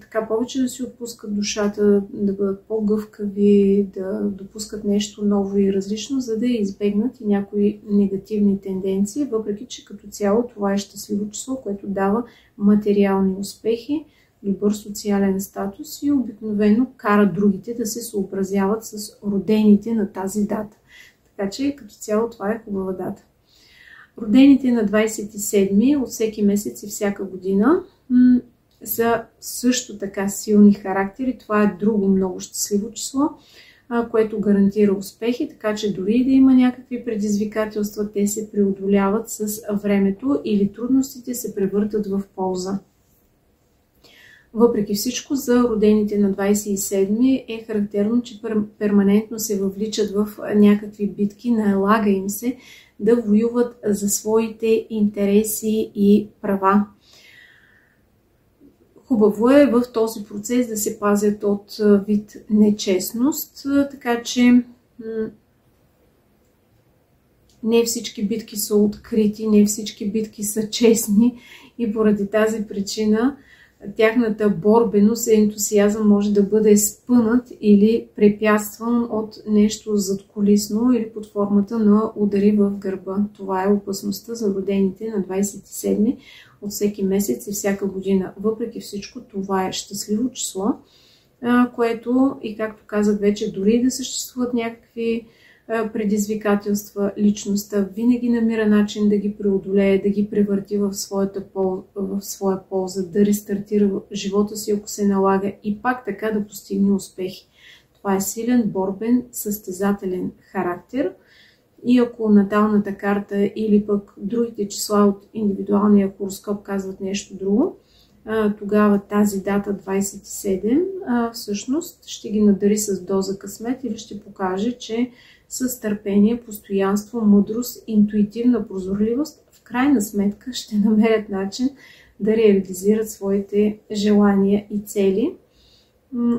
[SPEAKER 1] така повече да си отпускат душата, да бъдат по-гъвкави, да допускат нещо ново и различно, за да избегнат и някои негативни тенденции, въпреки че като цяло това е щастливо число, което дава материални успехи, добър социален статус и обикновено кара другите да се съобразяват с родените на тази дата. Така че като цяло това е хубава дата. Родените на 27 от всеки месец и всяка година са също така силни характери. Това е друго много щастливо число, което гарантира успехи, така че дори да има някакви предизвикателства, те се преодоляват с времето или трудностите се превъртат в полза. Въпреки всичко, за родените на 27 е характерно, че перманентно се въвличат в някакви битки, налага им се да воюват за своите интереси и права. Хубаво е в този процес да се пазят от вид нечестност, така че не всички битки са открити, не всички битки са честни и поради тази причина тяхната борбеност и ентусиазъм може да бъде спънат или препятстван от нещо задкулисно или под формата на удари в гърба. Това е опасността за родените на 27 от всеки месец и всяка година. Въпреки всичко, това е щастливо число, което, и както казах вече, дори да съществуват някакви предизвикателства, личността винаги намира начин да ги преодолее, да ги превърти в своя полза, да рестартира живота си, ако се налага, и пак така да постигне успехи. Това е силен, борбен, състезателен характер. И ако наталната карта или пък другите числа от индивидуалния хороскоп казват нещо друго, тогава тази дата 27 всъщност ще ги надари с доза късмет или ще покаже, че с търпение, постоянство, мъдрост, интуитивна прозорливост в крайна сметка ще намерят начин да реализират своите желания и цели.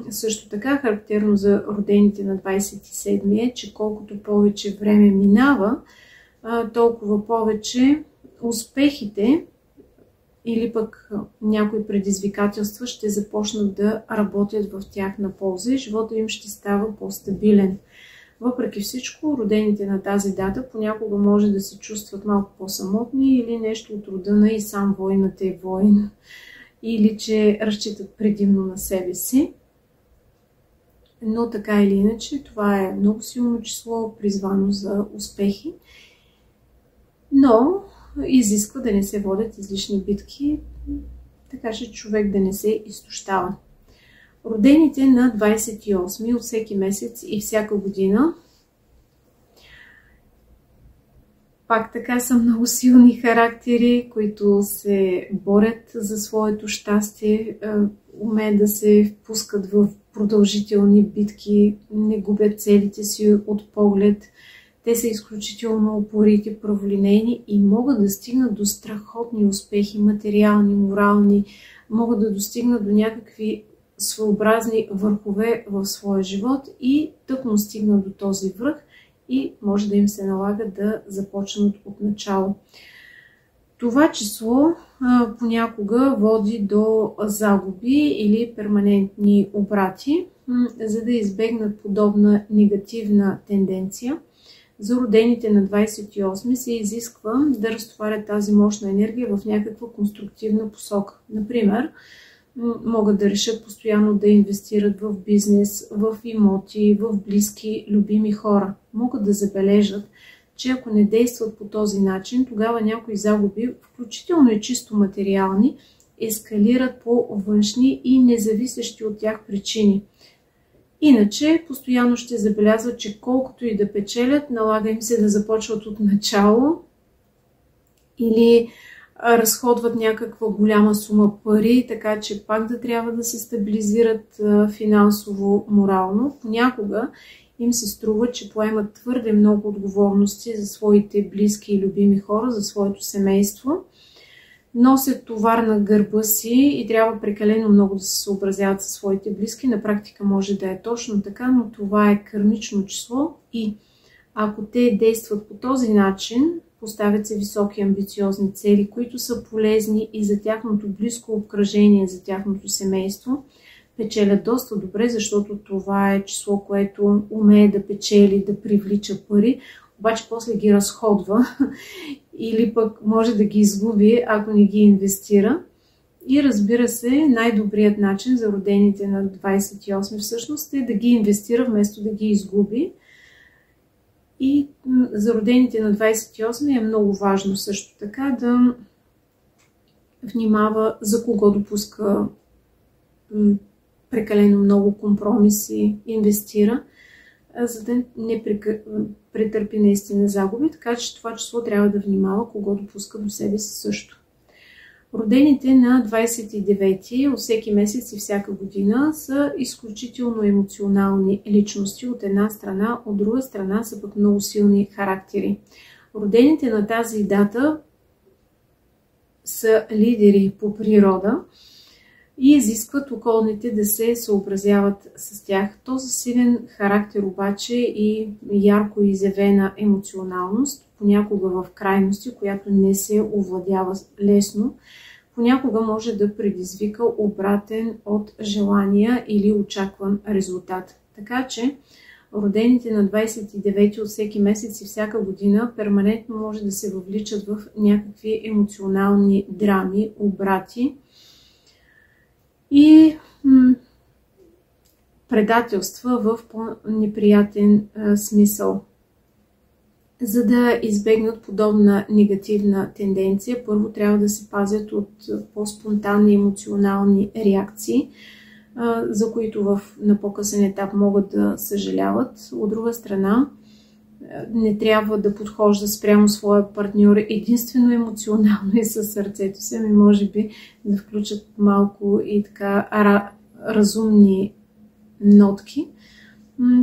[SPEAKER 1] Също така характерно за родените на 27 е, че колкото повече време минава, толкова повече успехите или пък някои предизвикателства ще започнат да работят в тяхна полза и живота им ще става по-стабилен. Въпреки всичко, родените на тази дата понякога може да се чувстват малко по-самотни или нещо от рода на и сам войнът е войн, или че разчитат предимно на себе си. Но така или иначе, това е много силно число, призвано за успехи, но изисква да не се водят излишни битки, така че човек да не се изтощава. Родените на 28 от всеки месец и всяка година пак така са много силни характери, които се борят за своето щастие, умеят да се впускат в продължителни битки, не губят целите си от поглед. Те са изключително упорити, праволинейни и могат да стигнат до страхотни успехи, материални, морални, могат да достигнат до някакви своеобразни върхове в своя живот и тъкмо стигнат до този връх и може да им се налага да започнат от начало. Това число понякога води до загуби или перманентни обрати. За да избегнат подобна негативна тенденция, за родените на 28 се изисква да разтоварят тази мощна енергия в някаква конструктивна посока. Например, могат да решат постоянно да инвестират в бизнес, в имоти, в близки, любими хора. Могат да забележат, че ако не действат по този начин, тогава някои загуби, включително и чисто материални, ескалират по външни и независещи от тях причини. Иначе, постоянно ще забелязват, че колкото и да печелят, налага им се да започват от начало или разходват някаква голяма сума пари, така че пак да трябва да се стабилизират финансово, морално. Понякога им се струва, че поемат твърде много отговорности за своите близки и любими хора, за своето семейство. Носят товар на гърба си и трябва прекалено много да се съобразяват със своите близки. На практика може да е точно така, но това е кармично число и ако те действат по този начин, поставят се високи амбициозни цели, които са полезни и за тяхното близко обкръжение, за тяхното семейство, печелят доста добре, защото това е число, което умее да печели, да привлича пари, обаче после ги разходва или пък може да ги изгуби, ако не ги инвестира. И разбира се, най-добрият начин за родените на 28 всъщност е да ги инвестира вместо да ги изгуби. И за родените на 28 е много важно също така да внимава за кого допуска прекалено много компромиси, инвестира, за да не претърпи наистина загуби, така че това число трябва да внимава кого допуска до себе си също. Родените на 29 от всеки месец и всяка година са изключително емоционални личности от една страна, от друга страна са пък много силни характери. Родените на тази дата са лидери по природа и изискват околните да се съобразяват с тях. Този силен характер обаче и ярко изявена емоционалност, понякога в крайности, която не се овладява лесно, понякога може да предизвика обратен от желания или очакван резултат. Така че родените на 29 от всеки месец и всяка година перманентно може да се въвличат в някакви емоционални драми, обрати и предателства в по-неприятен смисъл. За да избегнат подобна негативна тенденция, първо трябва да се пазят от по-спонтанни емоционални реакции, за които на по-късен етап могат да съжаляват. От друга страна, не трябва да подхожда спрямо своя партньор единствено емоционално и със сърцето си, ами може би да включат малко и така разумни нотки,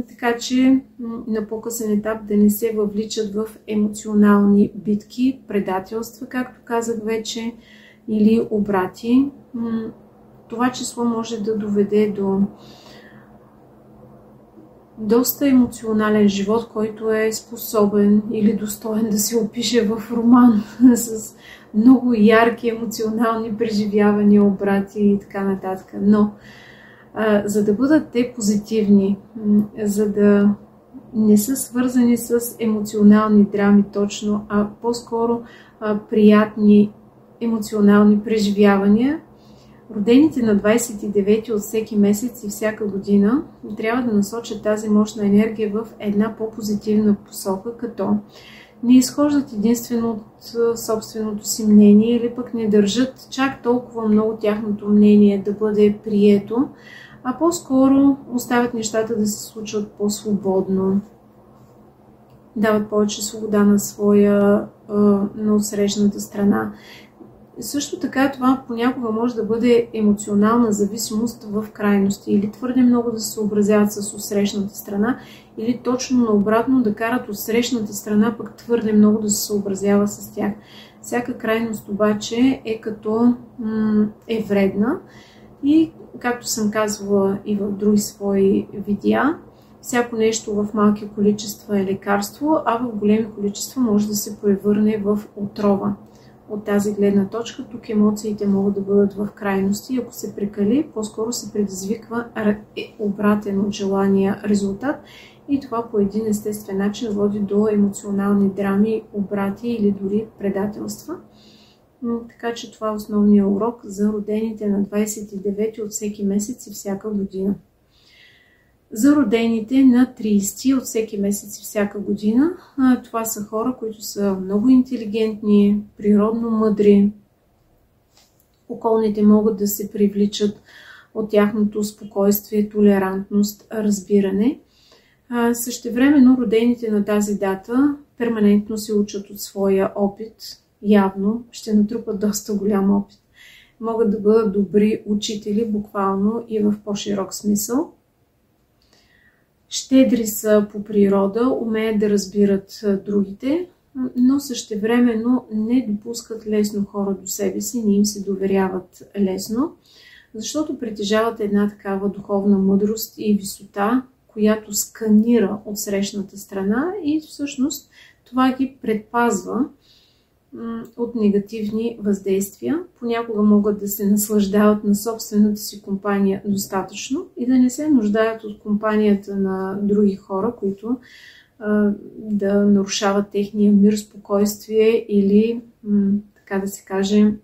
[SPEAKER 1] така че на по-късен етап да не се въвличат в емоционални битки, предателства, както казах вече, или обрати. Това число може да доведе до доста емоционален живот, който е способен или достоен да се опише в роман с много ярки емоционални преживявания, обрати и така нататък. Но за да бъдат те позитивни, за да не са свързани с емоционални драми точно, а по-скоро приятни емоционални преживявания. Родените на 29 от всеки месец и всяка година трябва да насочат тази мощна енергия в една по-позитивна посока, като не изхождат единствено от собственото си мнение или пък не държат чак толкова много тяхното мнение да бъде прието, а по-скоро оставят нещата да се случват по-свободно, дават повече свобода на отсрещната страна. Също така това понякога може да бъде емоционална зависимост в крайности или твърде много да се съобразяват с отсрещната страна, или точно наобратно да карат отсрещната страна пък твърде много да се съобразява с тях. Всяка крайност обаче е вредна и, както съм казвала и в други свои видеа, всяко нещо в малки количества е лекарство, а в големи количества може да се превърне в отрова. От тази гледна точка тук емоциите могат да бъдат в крайности. Ако се прекали, по-скоро се предизвиква обратен от желания резултат и това по един естествен начин води до емоционални драми, обрати или дори предателства. Така че това е основният урок за родените на 29 от всеки месец и всяка година. За родените на 30 от всеки месец и всяка година, това са хора, които са много интелигентни, природно мъдри. Околните могат да се привличат от тяхното спокойствие, толерантност, разбиране. Същевременно родените на тази дата перманентно се учат от своя опит, явно ще натрупат доста голям опит. Могат да бъдат добри учители, буквално и в по-широк смисъл. Щедри са по природа, умеят да разбират другите, но същевременно не допускат лесно хора до себе си, не им се доверяват лесно, защото притежават една такава духовна мъдрост и висота, която сканира от срещната страна и всъщност това ги предпазва от негативни въздействия. Понякога могат да се наслаждават на собствената си компания достатъчно и да не се нуждаят от компанията на други хора, които да нарушават техния мир, спокойствие или, така да се каже,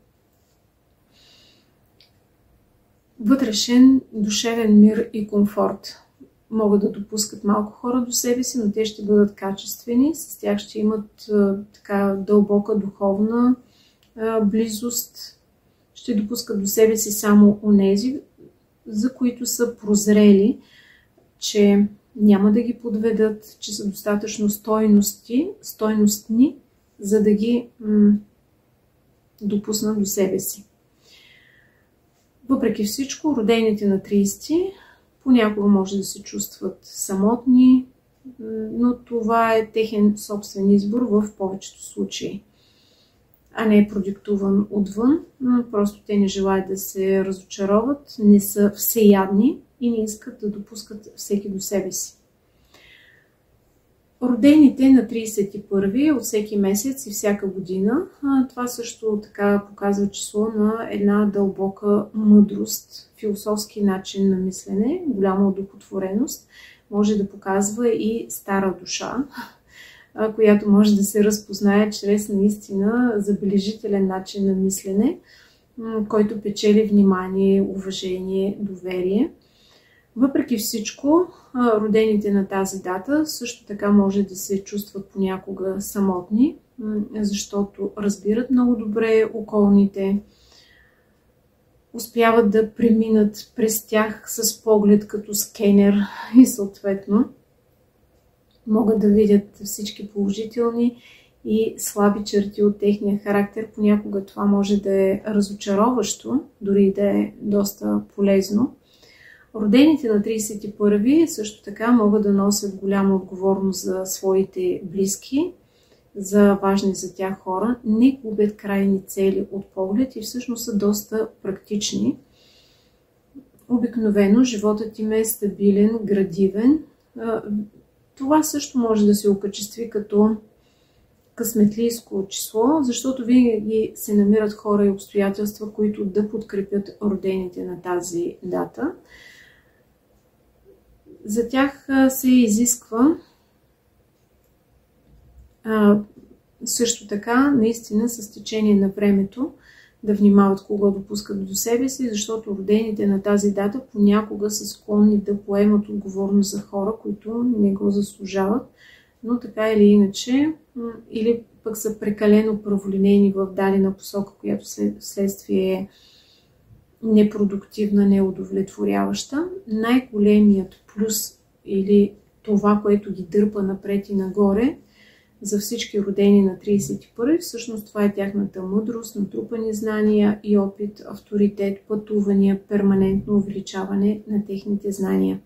[SPEAKER 1] вътрешен душевен мир и комфорт. Могат да допускат малко хора до себе си, но те ще бъдат качествени, с тях ще имат така дълбока духовна близост, ще допускат до себе си само онези, за които са прозрели, че няма да ги подведат, че са достатъчно стойностни, за да ги допуснат до себе си. Въпреки всичко, родените на 30 понякога може да се чувстват самотни, но това е техен собствен избор в повечето случаи, а не е продиктуван отвън. Просто те не желаят да се разочароват, не са всеядни и не искат да допускат всеки до себе си. Родените на 31 от всеки месец и всяка година, това също така показва число на една дълбока мъдрост, философски начин на мислене, голяма одухотвореност, може да показва и стара душа, която може да се разпознае чрез наистина забележителен начин на мислене, който печели внимание, уважение, доверие. Въпреки всичко, родените на тази дата също така може да се чувстват понякога самотни, защото разбират много добре околните, успяват да преминат през тях с поглед като скенер и съответно могат да видят всички положителни и слаби черти от техния характер. Понякога това може да е разочароващо, дори да е доста полезно. Родените на 31 също така могат да носят голяма отговорност за своите близки, за важни за тях хора, не губят крайни цели от поглед и всъщност са доста практични. Обикновено животът им е стабилен, градивен. Това също може да се окачестви като късметлийско число, защото винаги се намират хора и обстоятелства, които да подкрепят родените на тази дата. За тях се изисква Също така, наистина, с течение на времето да внимават кого допускат до себе си, защото родените на тази дата понякога са склонни да поемат отговорност за хора, които не го заслужават, но така или иначе, или пък са прекалено праволинейни в дадена посока, която следствие е непродуктивна, неудовлетворяваща. Най-големият плюс или това, което ги дърпа напред и нагоре за всички родени на 31, всъщност това е тяхната мъдрост, натрупани знания и опит, авторитет, пътувания, перманентно увеличаване на техните знания.